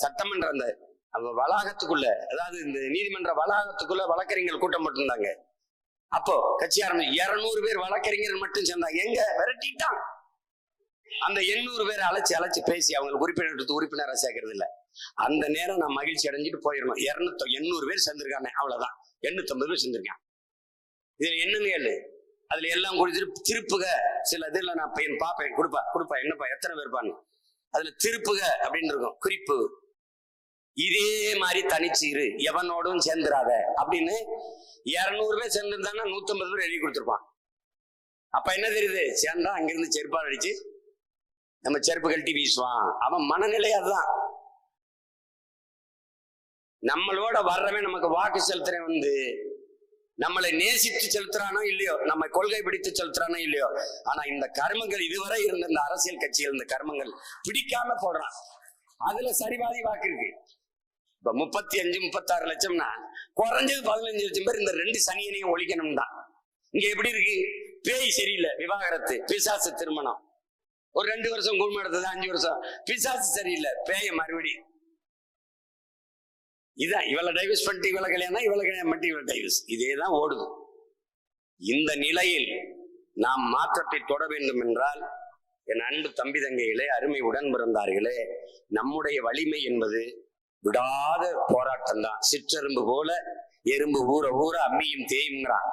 சட்டமன்ற அந்த வளாகத்துக்குள்ள, அதாவது இந்த நீதிமன்ற வளாகத்துக்குள்ள வழக்கறிஞர்கள் கூட்டம் போட்டிருந்தாங்க. அப்போ கட்சி ஆரம்பிச்சு 200 பேர் வழக்கறிஞர்கள் மட்டும் சேர்ந்தாங்க. எங்க விரட்டிட்டான். அந்த 800 பேரை அழைச்சு பேசி அவங்களுக்கு உறுப்பினராக சேர்க்கறது இல்ல. அந்த நேரம் நான் மகிழ்ச்சி அடைஞ்சிட்டு போயிடணும். 800 பேர் சேர்ந்திருக்கானே, அவ்வளவுதான். 850 பேர் சேர்ந்திருக்கான். இதுல என்னன்னு அதுல எல்லாம் கொடுத்துட்டு திருப்புக. சில இதுல நான் பையன் பாப்பேன், கொடுப்பா என்னப்பா எத்தனை பேர்ப்பான்னு. அதுல திருப்புக அப்படின்னு இருக்கும், குறிப்பு. இதே மாதிரி தனிச்சு இரு, எவனோடும் சேர்ந்துராத அப்படின்னு. 200 பேர் சேர்ந்திருந்தாங்கன்னா 150 பேர் எழுதி கொடுத்துருப்பான். அப்ப என்ன தெரியுது, சேர்ந்தா அங்கிருந்து செருப்பால் அடிச்சு நம்ம செருப்பு கழட்டி வீசுவான். அவன் மனநிலை அதுதான். நம்மளோட வர்றவன் நமக்கு வாக்கு செலுத்துறேன் வந்து நம்மளை நேசித்து செலுத்துறானோ இல்லையோ, நம்ம கொள்கை பிடித்து செலுத்துறானோ இல்லையோ, ஆனா இந்த கர்மங்கள் இதுவரை இருந்த இந்த அரசியல் கட்சிகள் இந்த கர்மங்கள் பிடிக்காம போடுறான். அதுல சரிபாதி வாக்கு இருக்கு. இப்ப 35-36 லட்சம்னா குறைஞ்சது 15 லட்சம் பேர் இந்த 2 சனியனையும் ஒழிக்கணும் தான். இங்க எப்படி இருக்கு, பேய் சரியில்லை, விவாகரத்து, பிசாசு திருமணம், ஒரு 2 வருஷம் குடும்பம் எடுத்தது, 5 வருஷம், பிசாசு சரியில்லை, பேய மறுபடி. இதான் இவளை டைவர்ஸ் பண்ணிட்டு இவளை கல்யாணம், இவளை கல்யாணம் பண்ணிட்டு இவளை டைவர்ஸ், இதேதான் ஓடுது. இந்த நிலையில் நாம் மாற்றத்தை தொட வேண்டும் என்றால், என் அன்பு தம்பி தங்கைகளே, அருமை உடன் பிறந்தார்களே, நம்முடைய வலிமை என்பது விடாத போராட்டம் தான். சிற்றெரும்பு போல எறும்பு ஊற ஊற அம்மியும் தேயுங்கிறான்.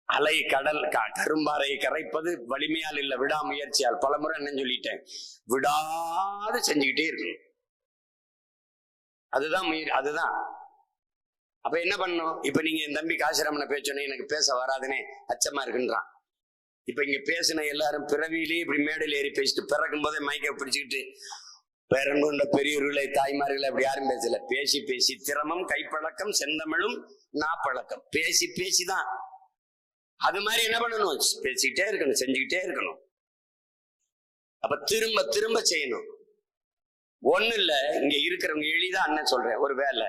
அலை கடல் கரும்பாறை கரைப்பது வலிமையால் இல்ல, விடாமுயற்சியால். பலமுறை என்ன சொல்லிட்டேன், விடாது செஞ்சுக்கிட்டே இருக்கணும். அதுதான் அதுதான். அப்ப என்ன பண்ணணும்? இப்ப நீங்க என் தம்பி காசிராமனை பேச்சோன்னே எனக்கு பேச வராதுன்னே அச்சமா இருக்குன்றான். இப்ப இங்க பேசின எல்லாரும் பிறவியிலேயே இப்படி மேடையில் ஏறி பேசிட்டு பிறக்கும் போதே மைக்க பிடிச்சுக்கிட்டு பேரன்புள்ள பெரியவர்களை தாய்மார்களை அப்படி யாரும் பேசல. பேசி பேசி திறமம், கைப்பழக்கம், செந்தமிழும் நாப்பழக்கம், பேசி பேசிதான். அது மாதிரி என்ன பண்ணணும், பேசிக்கிட்டே இருக்கணும், செஞ்சுக்கிட்டே இருக்கணும். அப்ப திரும்ப திரும்ப செய்யணும். ஒண்ணு இல்ல, இங்க இருக்கிறவங்க எளிதா அண்ணன் சொல்றேன், ஒரு வேலை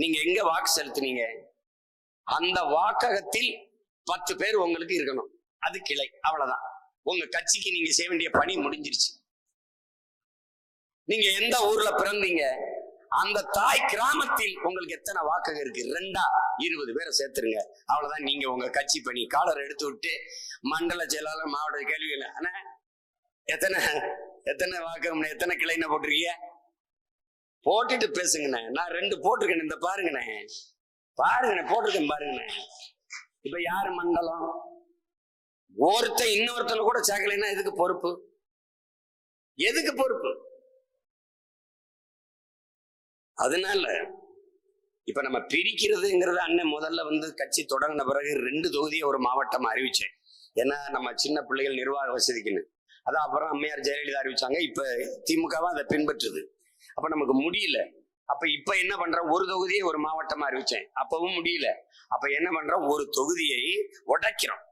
நீங்க எங்க வாக்கு செலுத்துனீங்க, அந்த வாக்ககத்தில் 10 பேர் உங்களுக்கு இருக்கணும். அது கிளை, அவ்வளவுதான். உங்க கட்சிக்கு நீங்க செய்ய வேண்டிய பணி முடிஞ்சிருச்சு. நீங்க எந்த ஊர்ல பிறந்தீங்க, அந்த தாய் கிராமத்தில் உங்களுக்கு எத்தனை வாக்ககம் இருக்கு, 20 பேரை சேர்த்துருங்க, அவ்வளவுதான். நீங்க உங்க கட்சி பணி. காலரை எடுத்து விட்டு மண்டல செயலாளர், மாவட்ட கேள்விகள், ஆனா எத்தனை வாக்ககம், எத்தனை கிளைன்னு போட்டிருக்கீங்க, போட்டுட்டு பேசுங்கண்ணே. நான் 2 போட்டிருக்கேன், இந்த பாருங்கண்ணே, போட்டிருக்கேன் பாருங்கண்ணே. இப்ப யாரு மண்டலம்? ஒருத்தன் இன்னொருத்தனை கூட சேர்க்கலைன்னா எதுக்கு பொறுப்பு? எதுக்கு பொறுப்பு? அதனால இப்ப நம்ம பிரிக்கிறதுங்கிறது, அண்ணன் முதல்ல கட்சி தொடங்கின பிறகு 2 தொகுதியை ஒரு மாவட்டம் அறிவிச்சேன். ஏன்னா நம்ம சின்ன பிள்ளைகள் நிர்வாக வசதிக்குன்னு. அதான் அப்புறம் அம்மையார் ஜெயலலிதா அறிவிச்சாங்க. இப்ப திமுகவும் அதை பின்பற்றுது. அப்ப நமக்கு முடியல. அப்ப இப்ப என்ன பண்றேன், ஒரு தொகுதியை ஒரு மாவட்டமா அறிவிச்சேன், அப்பவும் முடியல. அப்ப என்ன பண்றோம், ஒரு தொகுதியை உடைக்கிறோம்.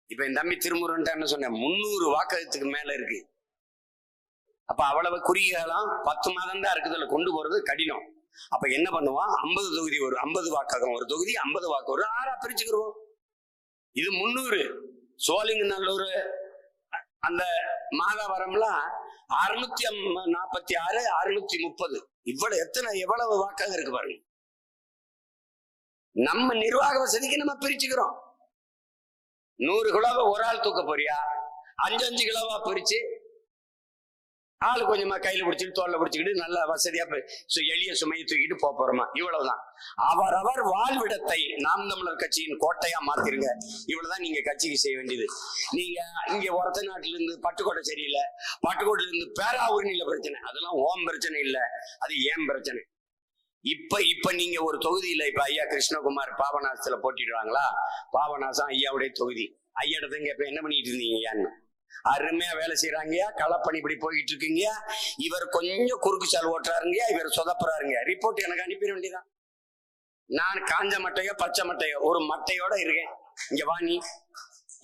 இப்ப என் தம்பி திருமுருகன் என்ன சொன்ன, 300 வாக்ககத்துக்கு மேல இருக்கு. அப்ப அவ்வளவு குறுகிய காலம் 10 மாதம் தான் இருக்குதுல கொண்டு போறது கடினம். அப்ப என்ன பண்ணுவான், 50 தொகுதி ஒரு 50 வாக்ககம், ஒரு தொகுதி 50 வாக்கு ஒரு 6 பிரிச்சுக்கிறோம். இது 300. சோழிங்கநல்லூர் அந்த மாதாவரம்லாம் 646 630, எவ்வளவு வாக்காக இருக்கு பாருங்க. நம்ம நிர்வாக வசதிக்கு நம்ம பிரிச்சுக்கிறோம். 100 கிலோவை ஒரு ஆள் தூக்க போறியா, 5 கிலோவா பிரிச்சு ஆளு கொஞ்சமா கையில பிடிச்சிட்டு தோல்ல பிடிச்சிக்கிட்டு நல்ல வசதியா எளிய சுமையை தூக்கிட்டு போறோமா, இவ்வளவுதான். அவரவர் வாழ்விடத்தை நாம் தமிழர் கட்சியின் கோட்டையா மாத்திருங்க. இவ்வளவுதான் நீங்க கட்சிக்கு செய்ய வேண்டியது. நீங்க இங்க ஒரத்த நாட்டில இருந்து பட்டுக்கோட்டை சரியில்லை, பட்டுக்கோட்டையில இருந்து பேராவூர்னில பிரச்சனை, அதெல்லாம் ஓம் பிரச்சனை இல்ல, அது ஏன் பிரச்சனை. இப்ப நீங்க ஒரு தொகுதியில இப்ப ஐயா கிருஷ்ணகுமார் பாபநாசத்துல போட்டிடுவாங்களா, பாபநாசம் ஐயாவுடைய தொகுதி. ஐயா இடத்துங்க இப்ப என்ன பண்ணிட்டு இருந்தீங்க ஐயான்னு, அருமையா வேலை செய்யறாங்கயா, களப்பணி இப்படி போயிட்டு இருக்குங்க, இவர் கொஞ்சம் குறுக்கு சால் ஓட்டுறாருங்க, இவர் சொதப்புறாருங்க, ரிப்போர்ட் எனக்கு அனுப்பிட வேண்டியதான். நான் காஞ்ச மட்டையோ பச்சை மட்டையோ ஒரு மட்டையோட இருக்கேன், இங்க வா நீ,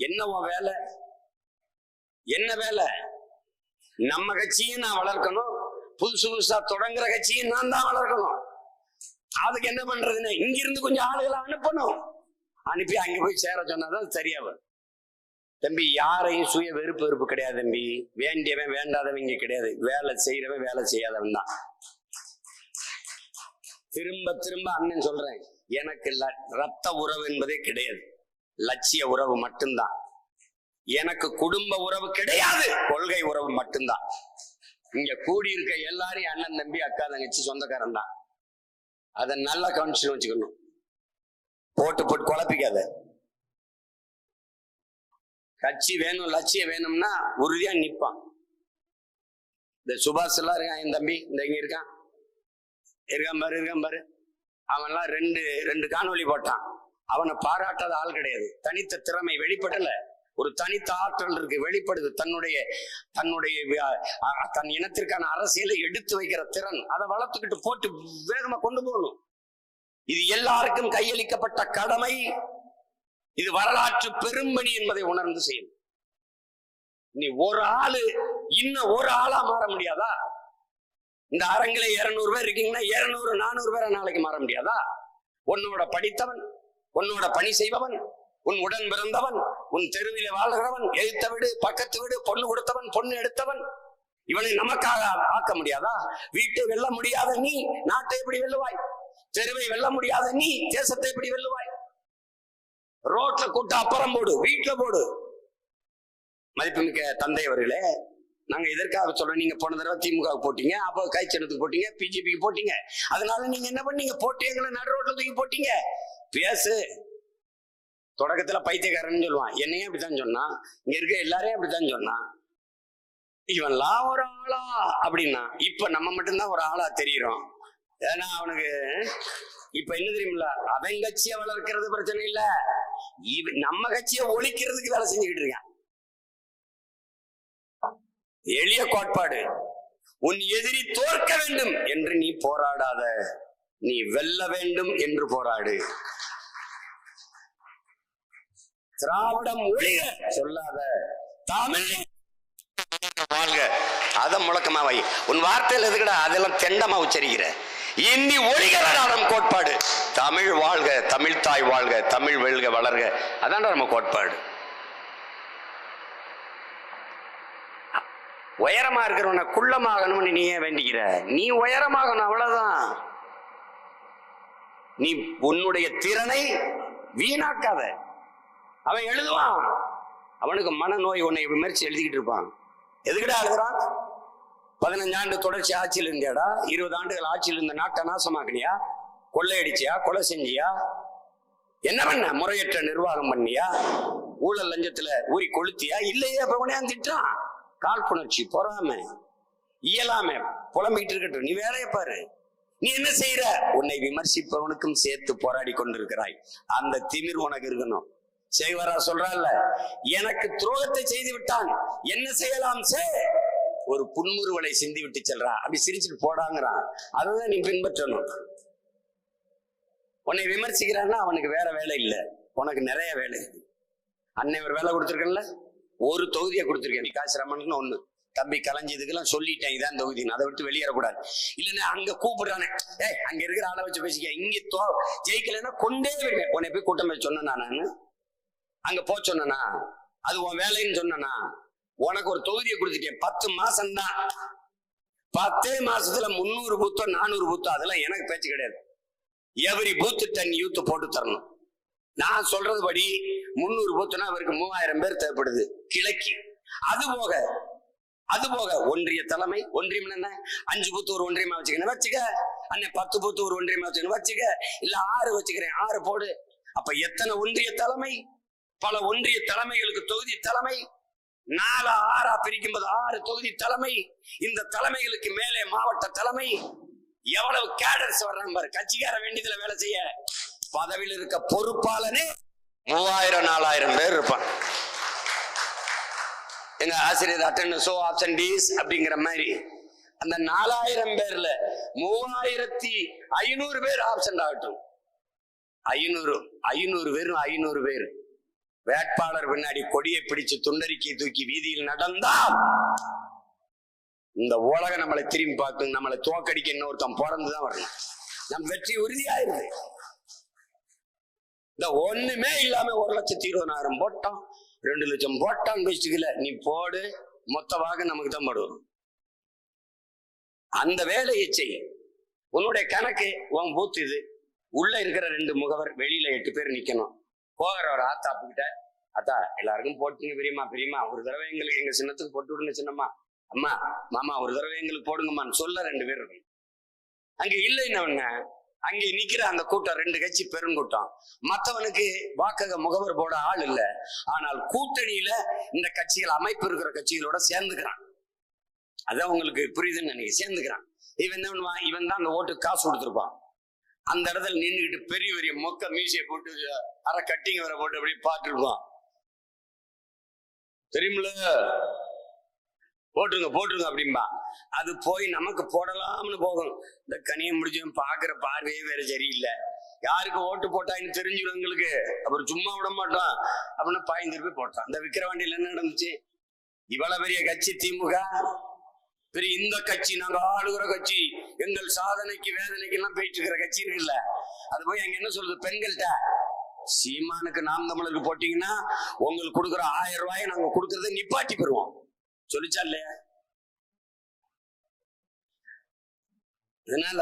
என்ன உன் வேலை, என்ன வேலை? நம்ம கட்சியும் நான் வளர்க்கணும், புதுசா தொடங்குற கட்சியும் நான் தான் வளர்க்கணும். அதுக்கு என்ன பண்றதுன்னு இங்க இருந்து கொஞ்சம் ஆளுகளை அனுப்பணும், அனுப்பி அங்க போய் சேர சொன்னாதான் சரியா வரும். தம்பி, யாரையும் சுய வெறுப்பு கிடையாது தம்பி, வேண்டியவன் வேண்டாதவங்க கிடையாது, வேலை செய்யறவன் வேலை செய்யாதவன் தான். திரும்ப திரும்ப அண்ணன் சொல்றேன், எனக்கு ரத்த உறவு என்பதே கிடையாது, லட்சிய உறவு மட்டும்தான். எனக்கு குடும்ப உறவு கிடையாது, கொள்கை உறவு மட்டும்தான். இங்க கூடியிருக்க எல்லாரும் அண்ணன் தம்பி அக்கா தங்கச்சி சொந்தக்காரன் தான். அதை நல்லா கவனிச்சு வச்சுக்கணும், போட்டு குழப்பிக்காத. கட்சி வேணும், லட்சியம் வேணும்னா உறுதியா நிற்பான். இந்த சுபாஷ் எல்லாம் இருக்கான், என் தம்பி இந்த இங்க இருக்கான் பாரு, அவன்லாம் ரெண்டு காணொலி போட்டான். அவனை பாராட்டாத ஆள் கிடையாது. தனித்த திறமை வெளிப்படல, ஒரு தனித்த ஆற்றல் இருக்கு, வெளிப்படுது. தன் இனத்திற்கான அரசியலை எடுத்து வைக்கிற திறன், அதை வளர்த்துக்கிட்டு போட்டு வேகமா கொண்டு போகணும். இது எல்லாருக்கும் கையளிக்கப்பட்ட கடமை, இது வரலாற்று பெரும்பணி என்பதை உணர்ந்து செய்யும். நீ ஒரு ஆளு இன்னும் ஒரு ஆளா மாற முடியாதா? இந்த அரங்கில 200 பேர் இருக்கீங்கன்னா 200 400 பேரை நாளைக்கு மாற முடியாதா? உன்னோட படித்தவன், உன்னோட பணி செய்பவன், உன் உடன் பிறந்தவன், உன் தெருவில வாழ்கிறவன், எழுத்த வீடு பக்கத்து வீடு, பொண்ணு கொடுத்தவன் பொண்ணு எடுத்தவன், இவனை நமக்காக ஆக்க முடியாதா? வீட்டை வெல்ல முடியாத நீ நாட்டை எப்படி வெல்லுவாய்? தெருவை வெல்ல முடியாத நீ தேசத்தை எப்படி வெல்லுவாய்? ரோட்ல கூட்ட அப்புறம் போடு, வீட்டுல போடு. மதிப்புமிக்க தந்தை அவர்களே, நாங்க எதற்காக சொல்றோம், நீங்க போன தடவை திமுக போட்டீங்க, அப்போ கைச்செடுத்துக்கு போட்டீங்க, பிஜேபிக்கு போட்டீங்க, அதனால நீங்க என்ன பண்ணீங்க, போட்டீங்களை நடு ரோட்ல தூக்கி போட்டீங்க. பேசு. தொடக்கத்துல பைத்தியக்காரன்னு சொல்லுவான், என்னையும் அப்படித்தான் சொன்னான், இங்க இருக்க எல்லாரையும் அப்படித்தான் சொன்னான். இவன்லாம் ஒரு ஆளா அப்படின்னா, இப்ப நம்ம மட்டும்தான் ஒரு ஆளா தெரியுறோம். ஏன்னா அவனுக்கு இப்ப என்ன தெரியுமில்ல, அவன் கட்சியை வளர்க்கிறது பிரச்சனை இல்ல, நம்ம கட்சியை ஒழிக்கிறதுக்கு வேலை செஞ்சுக்கிட்டு இருக்கான். எளிய கோட்பாடு, உன் எதிரி தோற்க வேண்டும் என்று நீ போராடாத, நீ வெல்ல வேண்டும் என்று போராடு. திராவிடம் ஒழிக சொல்லாத, தமிழ் வாழ்க அத முழக்கமா வை. உன் வார்த்தையில் எதுக்கடா அதெல்லாம் தெண்டமா உச்சரிக்கிற? இந்தி ஒழிகராடம் கோட்பாடு. தமிழ் வாழ்க, தமிழ் தாய் வாழ்க, தமிழ் வெல்க வளர்க, அதான்டா நம்ம கோட்பாடு. உயரமா இருக்கிறவன குள்ளமாகணும்னு நீ ஏன் வேண்டிக்கிற? நீ உயரமாகணும், அவ்வளவுதான். நீ உன்னுடைய திறனை வீணாக்காத. அவன் எழுதுவான், அவனுக்கு மனநோய், உன்னை விமர்சி எழுதிக்கிட்டு இருப்பான். எதுக்கிட்ட அழுகிறான்? 15 ஆண்டு தொடர்ச்சி ஆட்சியில் இருந்தியாடா, 20 ஆண்டுகள் ஆட்சியில் இருந்த நாட்டை நாசமாக்குனியா, கொள்ளையடிச்சியா, கொலை செஞ்சியா, என்ன பண்ண? முறையற்ற நிர்வாகம் பண்ணியா, ஊழல் லஞ்சத்துல ஊறி கொளுத்தியா? இல்லையே. அப்ப உடனே திட்டான். காழ்ப்புணர்ச்சி, பொறாம, இயலாம புலம்பிக்கிட்டு இருக்கட்டும், நீ வேலையை பாரு. நீ என்ன செய்யற? உன்னை விமர்சிப்பவனுக்கும் சேர்த்து போராடி கொண்டிருக்கிறாய். அந்த திமிர் உனக்கு இருக்கணும். செய்வரா சொல்றான்ல, எனக்கு துரோகத்தை செய்து விட்டான், என்ன செய்யலாம்? ஒரு புன்முறுவலை சிந்தி விட்டு செல்றா, அப்படி சிரிச்சுட்டு போடாங்கிறான். அதுதான் நீ பின்பற்றணும். உன்னை விமர்சிக்கிறான்னா அவனுக்கு வேற வேலை இல்லை, உனக்கு நிறைய வேலை. அன்னை ஒரு வேலை கொடுத்துருக்கேன்ல, ஒரு தொகுதியை கொடுத்துருக்கேன். நீ காசிரமன்னு ஒண்ணு தம்பி கலைஞ்சதுக்கெல்லாம் சொல்லிட்டேன், இதான் தொகுதி, அதை விட்டு வெளியேறக்கூடாது. இல்லைன்னா அங்க கூப்பிடுறானே, அங்க இருக்கிற ஆளை வச்சு பேசிக்க, இங்க ஜெயிக்கலைன்னா கொண்டே விடுவேன். உன்னை போய் கூட்டம் போய் சொன்னா நானு அங்க போ சொன்னா அது உன் வேலைன்னு சொன்னா, உனக்கு ஒரு தொகுதியை கொடுத்துட்டேன். 10 மாசம்தான், 10 மாசத்துல 300 பூத்தோ 400 பூத்தோ அதெல்லாம் எனக்கு பேச்சு கிடையாது. எவரி பூத்து 10 யூத் போட்டு தரணும். நான் சொல்றது படி 300 பூத்துனா அவருக்கு 3000 பேர் தேவைப்படுது கிழக்கு. அது போக ஒன்றிய தலைமை, ஒன்றியம் என்ன 5 பூத்து ஒரு ஒன்றியமா வச்சுக்க, அண்ணன் 10 பூத்து ஒரு ஒன்றியமா வச்சுக்க, இல்ல 6 வச்சுக்கிறேன், 6 போடு. அப்ப எத்தனை ஒன்றிய தலைமை? பல ஒன்றிய தலைமைகளுக்கு தொகுதி தலைமை. 4 6 பிரிக்கும் போது 6 தொகுதி தலைமை. இந்த தலைமைகளுக்கு மேலே மாவட்ட தலைமை. எவ்வளவு கேடர்ஸ் வர்றாங்க பாரு. கட்சிக்கார வேண்டியதுல வேலை செய்ய பதவியில் இருக்க பொறுப்பாளனே 3000 4000 பேர் இருப்பான். எங்க ஆசிரியர் அட்டெண்டன்ஸ் ஆப்சன்டீஸ் அப்படிங்கிற மாதிரி அந்த 4000 பேர்ல 3500 பேர் ஆப்சன்ட் ஆகட்டும். 500 பேரும் 500 பேர் வேட்பாளர் பின்னாடி கொடியை பிடிச்சு துண்டறிக்கை தூக்கி வீதியில் நடந்தால் இந்த உலகம் நம்மளை திரும்பி பார்க்கும். நம்மளை தோக்கடிக்க இன்னொருத்தன் பிறந்துதான் வரணும். நம் வெற்றி உறுதியாயிருது. இந்த ஒண்ணுமே இல்லாம 1,20,000 போட்டோம், 2 லட்சம் போட்டான்னு வச்சுக்கல, நீ போடு, மொத்தமாக நமக்கு தான் படுவோம். அந்த வேலையை செய். உன்னுடைய கணக்கு உன் பூத்து இது. உள்ள இருக்கிற 2 முகவர், வெளியில 8 பேர் நிக்கணும். போகிற ஒரு ஆத்தாப்புக்கிட்ட, அத்தா எல்லாருக்கும் போட்டுங்க பெரியம்மா, ஒரு தடவை எங்களுக்கு எங்க சின்னத்துக்கு போட்டு விடுங்க சின்னம்மா, அம்மா மாமா ஒரு தடவை எங்களுக்கு போடுங்கம்மான்னு சொல்ல 2 பேர் இருக்கும். அங்க இல்லைன்னு அங்கே நிக்கிற அந்த கூட்டம் 2 கட்சி பெருங்கூட்டம். மற்றவனுக்கு வாக்கக முகவர் போட ஆள் இல்ல. ஆனால் கூட்டணியில இந்த கட்சிகள், அமைப்பு இருக்கிற கட்சிகளோட சேர்ந்துக்கிறான். அதான் உங்களுக்கு புரியுதுன்னு நினைக்க, சேர்ந்துக்கிறான். இவன் என்ன பண்ணுவான்? இவன் தான் அந்த ஓட்டுக்கு காசு கொடுத்துருப்பான். அந்த இடத்துல நின்றுகிட்டு பெரிய பெரிய மொக்க மீசையை போட்டு அரை கட்டிங்க வர போட்டு அப்படியே பார்த்துருப்பான். தெரியுமில்ல, போட்டுருங்க அப்படின்பா. அது போய் நமக்கு போடலாம்னு போகும். இந்த கனியை முடிஞ்சவன் பாக்குற பார்வையே வேற சரியில்லை. யாருக்கு ஓட்டு போட்டான்னு தெரிஞ்சிடும் எங்களுக்கு. அப்புறம் சும்மா விட மாட்டான் அப்படின்னா பாய்ந்து போய் போட்டான். இந்த விக்கிரவாண்டியில என்ன நடந்துச்சு? இவ்வளவு பெரிய கட்சி திமுக, பெரிய இந்த கட்சி, நாங்க ஆளுகிற கட்சி, எங்கள் சாதனைக்கு வேதனைக்கு எல்லாம் போயிட்டு இருக்கிற கட்சி இருக்குல்ல, அது போய் அங்க என்ன சொல்றது? பெண்கள்கிட்ட சீமானுக்கு நாம் தமிழருக்கு போட்டீங்கன்னா உங்களுக்கு கொடுக்குற 1000 ரூபாயை நாங்க கொடுக்கறத நிப்பாட்டி பெறுவோம் சொல்லிச்சா இல்லையா? அதனால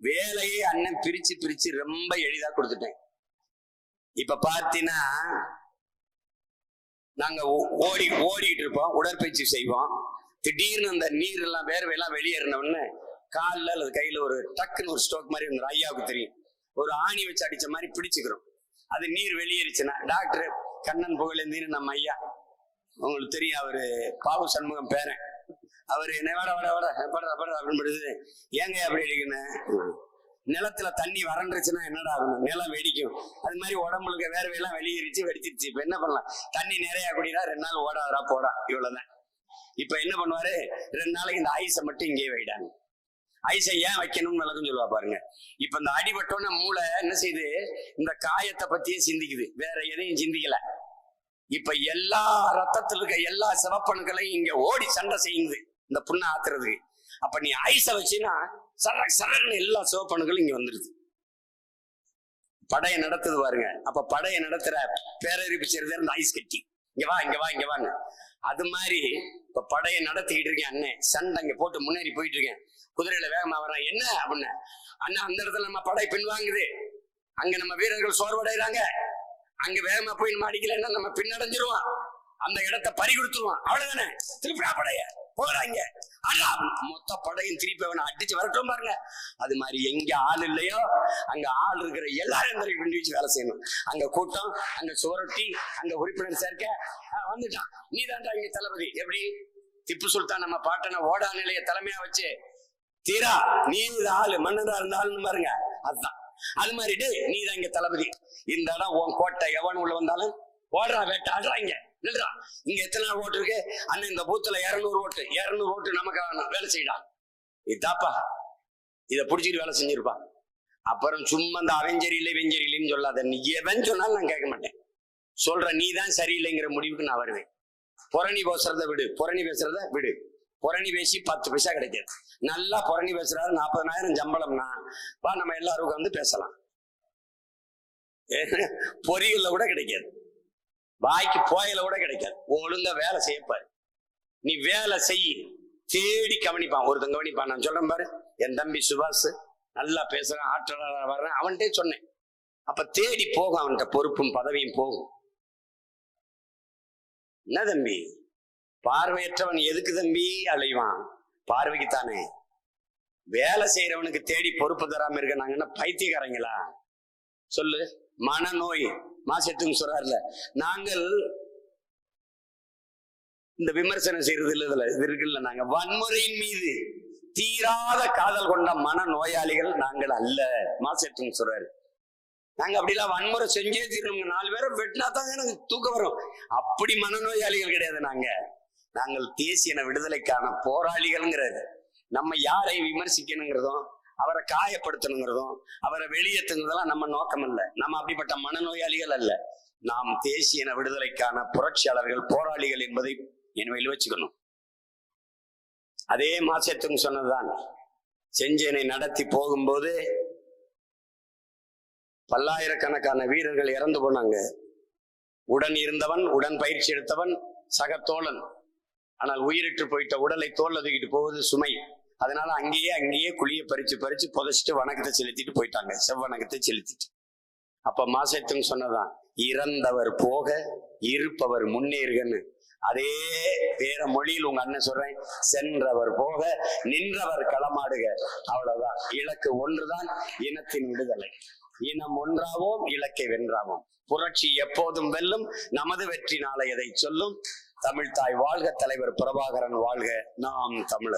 வேலையை அண்ணன் பிரிச்சு ரொம்ப எளிதா கொடுத்துட்டேன். இப்ப பார்த்தீங்கன்னா நாங்க ஓடிட்டு இருப்போம், உடற்பயிற்சி செய்வோம். திடீர்னு அந்த நீர் எல்லாம் வேர்வையெல்லாம் வெளியேறினோன்னு காலில் அல்லது கையில ஒரு டக்குன்னு ஒரு ஸ்ட்ரோக் மாதிரி இருந்துடும். ஐயாவுக்கு தெரியும், ஒரு ஆணி வச்சு அடிச்ச மாதிரி பிடிச்சுக்கிறோம். அது நீர் வெளியேறிச்சுன்னா டாக்டர் கண்ணன் புகழேந்தின்னு நம்ம ஐயா, உங்களுக்கு தெரியும், அவரு பாவு சண்முகம் பேரன், அவரு என்ன வட அப்படின்னு ஏங்க அப்படி அடிக்கணும்? நிலத்துல தண்ணி வறண்டுச்சுன்னா என்னடா ஆகணும்? நிலம் வெடிக்கும். அது மாதிரி உடம்புக்கு வேர்வையெல்லாம் வெளியேறிச்சு, வெடிச்சிருச்சு. இப்ப என்ன பண்ணலாம்? தண்ணி நிறைய குடினா 2 நாள் ஓடாதரா போடா, இவ்வளவுதான். இப்ப என்ன பண்ணுவாரு? 2 நாளைக்கு இந்த ஐஸை மட்டும் இங்கே வைடாங்க. ஐஸை ஏன் வைக்கணும்னு விளக்கம் சொல்லுவா பாருங்க. இப்ப இந்த அடிபட்டோன்னு மூளை என்ன செய்யுது? இந்த காயத்தை பத்தியே சிந்திக்குது, வேற எதையும் சிந்திக்கல. இப்ப எல்லா ரத்தத்தில் இருக்க எல்லா சிவப்பணுக்களையும் இங்க ஓடி சண்டை செய்யுது இந்த புண்ணை ஆத்துறதுக்கு. அப்ப நீ ஐஸை வச்சுன்னா சரன்னு எல்லா சிவப்பணுக்களும் இங்க வந்துருது. படையை நடத்துது பாருங்க. அப்ப படையை நடத்துற பேரறிவு செய்யறது இந்த ஐஸ் கட்டி, இங்க வான்னு. அது மாதிரி இப்ப படையை நடத்திக்கிட்டு இருக்கேன் அண்ணன். சண்டை இங்க போட்டு முன்னேறி போயிட்டு இருக்கேன். குதிரையில வேகமா வர்றேன். என்ன அப்படின்னா, அண்ணா அந்த இடத்துல நம்ம படை பின்வாங்குது, அங்க நம்ம வீரர்கள் சோர்வடைறாங்க, அங்க வேகமா போய் நம்ம அடிக்கலன்னா நம்ம பின்னடைஞ்சிருவான், அந்த இடத்தை பறி கொடுத்துருவான். அவ்வளவுதானே? திருப்பிடா படைய போறாங்க. மொத்த படையும் திருப்பி அவனை அடிச்சு வரட்டும் பாருங்க. அது மாதிரி எங்க ஆள் இல்லையோ அங்க ஆள் இருக்கிற எல்லாரும் வச்சு வேலை செய்யணும். அங்க கூட்டம், அங்க சுவரொட்டி, அங்க உறுப்பினர் சேர்க்க வந்துட்டான். நீ தான்டா இங்க தளபதி. எப்படி? திப்பு சுல்தான் நம்ம பாட்டனை ஓடா நிலைய தலைமையா வச்சு தீரா நீ ஆளு மன்னதா இருந்தாலும் பாருங்க. அதுதான் அது மாதிரி நீ தான் இங்க தளபதி. இந்த இடம் உன் கோட்டை, எவன் உள்ள வந்தாலும் ஓடுறா வேட்டை ஆடுறாங்க. இல்லடா இங்க எத்தனை ஓட்டு இருக்கு அண்ணன் இந்த பூத்துல 200 ஓட்டு நமக்கு வேலை செய்யடா இதாப்பா இத புடிச்சிட்டு வேலை செஞ்சிருப்பான். அப்புறம் சும்மா இந்த அவன் சரியில்லைன்னு சொல்லாத. நீ எவன் சொன்னாலும் நான் கேட்க மாட்டேன். சொல்ற நீ தான் சரியில்லைங்கிற முடிவுக்கு நான் வருவேன். புரணி பேசுறத விடு, புரணி பேசி 10 பைசா கிடைக்காது. நல்லா புரணி பேசுறாரு 40,000 சம்பளம்னா வா நம்ம எல்லாரும் வந்து பேசலாம். பொறியில கூட கிடைக்காது, வாய்க்கு போயில கூட கிடைக்காது. ஒழுங்கா வேலை செய்யப்பாரு. நீ வேலை செய்ய தேடி கவனிப்பான், ஒருத்தன் கவனிப்பான். நான் சொல்றேன் பாரு, என் தம்பி சுபாஷ் நல்லா பேசுறான், ஆற்றலாளர் வர்றேன், அவன்கிட்டே சொன்னேன். அப்ப தேடி போகும், அவன்கிட்ட பொறுப்பும் பதவியும் போகும். என்ன தம்பி பார்வையற்றவன் எதுக்கு தம்பி அலைவான்? பார்வைக்குத்தானே. வேலை செய்யறவனுக்கு தேடி பொறுப்பு தராம இருக்க நாங்க என்ன பைத்தியக்காரங்களா? சொல்லு. மனநோய் மாசத்துக்கு சொல்றாருல, நாங்கள் இந்த விமர்சனம் செய்யறது இல்ல, இது இருக்குல்ல, நாங்க வன்முறையின் மீது தீராத காதல் கொண்ட மன நோயாளிகள் நாங்கள் அல்ல. மாசத்துக்கு சொல்றாரு. நாங்க அப்படிலாம் வன்முறை செஞ்சே தீரணுங்க, 4 பேரை வெட்டினா தாங்க எனக்கு தூக்கம் வரும். அப்படி மனநோயாளிகள் கிடையாது. நாங்கள் தேசிய விடுதலைக்கான போராளிகள்ங்கிறது. நம்ம யாரை விமர்சிக்கணுங்கிறதும் அவரை காயப்படுத்தணுங்கிறதும் அவரை வெளியேற்றுங்கிறதெல்லாம் நம்ம நோக்கம் அல்ல. நம்ம அப்படிப்பட்ட மனநோயாளிகள் அல்ல. நாம் தேசிய விடுதலைக்கான புரட்சியாளர்கள், போராளிகள் என்பதை நினைவில் வச்சுக்கணும். அதே மாசத்துக்கு சொன்னதுதான். செஞ்சேனை நடத்தி போகும்போது பல்லாயிரக்கணக்கான வீரர்கள் இறந்து போனாங்க. உடன் இருந்தவன், உடன் பயிற்சி எடுத்தவன், சக தோழன். ஆனால் உயிரிட்டு போயிட்ட உடலை தோல்ல தூக்கிட்டு போவது சுமை. அதனால அங்கேயே குழிய பறிச்சு புதைச்சிட்டு வணக்கத்தை செலுத்திட்டு போயிட்டாங்க, செவ்வணக்கத்தை செலுத்திட்டு. அப்ப மாசத்தும் சொன்னதான், இறந்தவர் போக இருப்பவர் முன்னேறுகன்னு. அதே வேற மொழியில் உங்க அண்ணன் சொல்றேன், சென்றவர் போக நின்றவர் களமாடுக. அவ்வளவுதான். இலக்கு ஒன்றுதான், இனத்தின் விடுதலை. இனம் ஒன்றாவோம், இலக்கை வென்றாவோம். புரட்சி எப்போதும் வெல்லும், நமது வெற்றி நாளை எதை சொல்லும். தமிழ் தாய் வாழ்க, தலைவர் பிரபாகரன் வாழ்க, நாம் தமிழர்.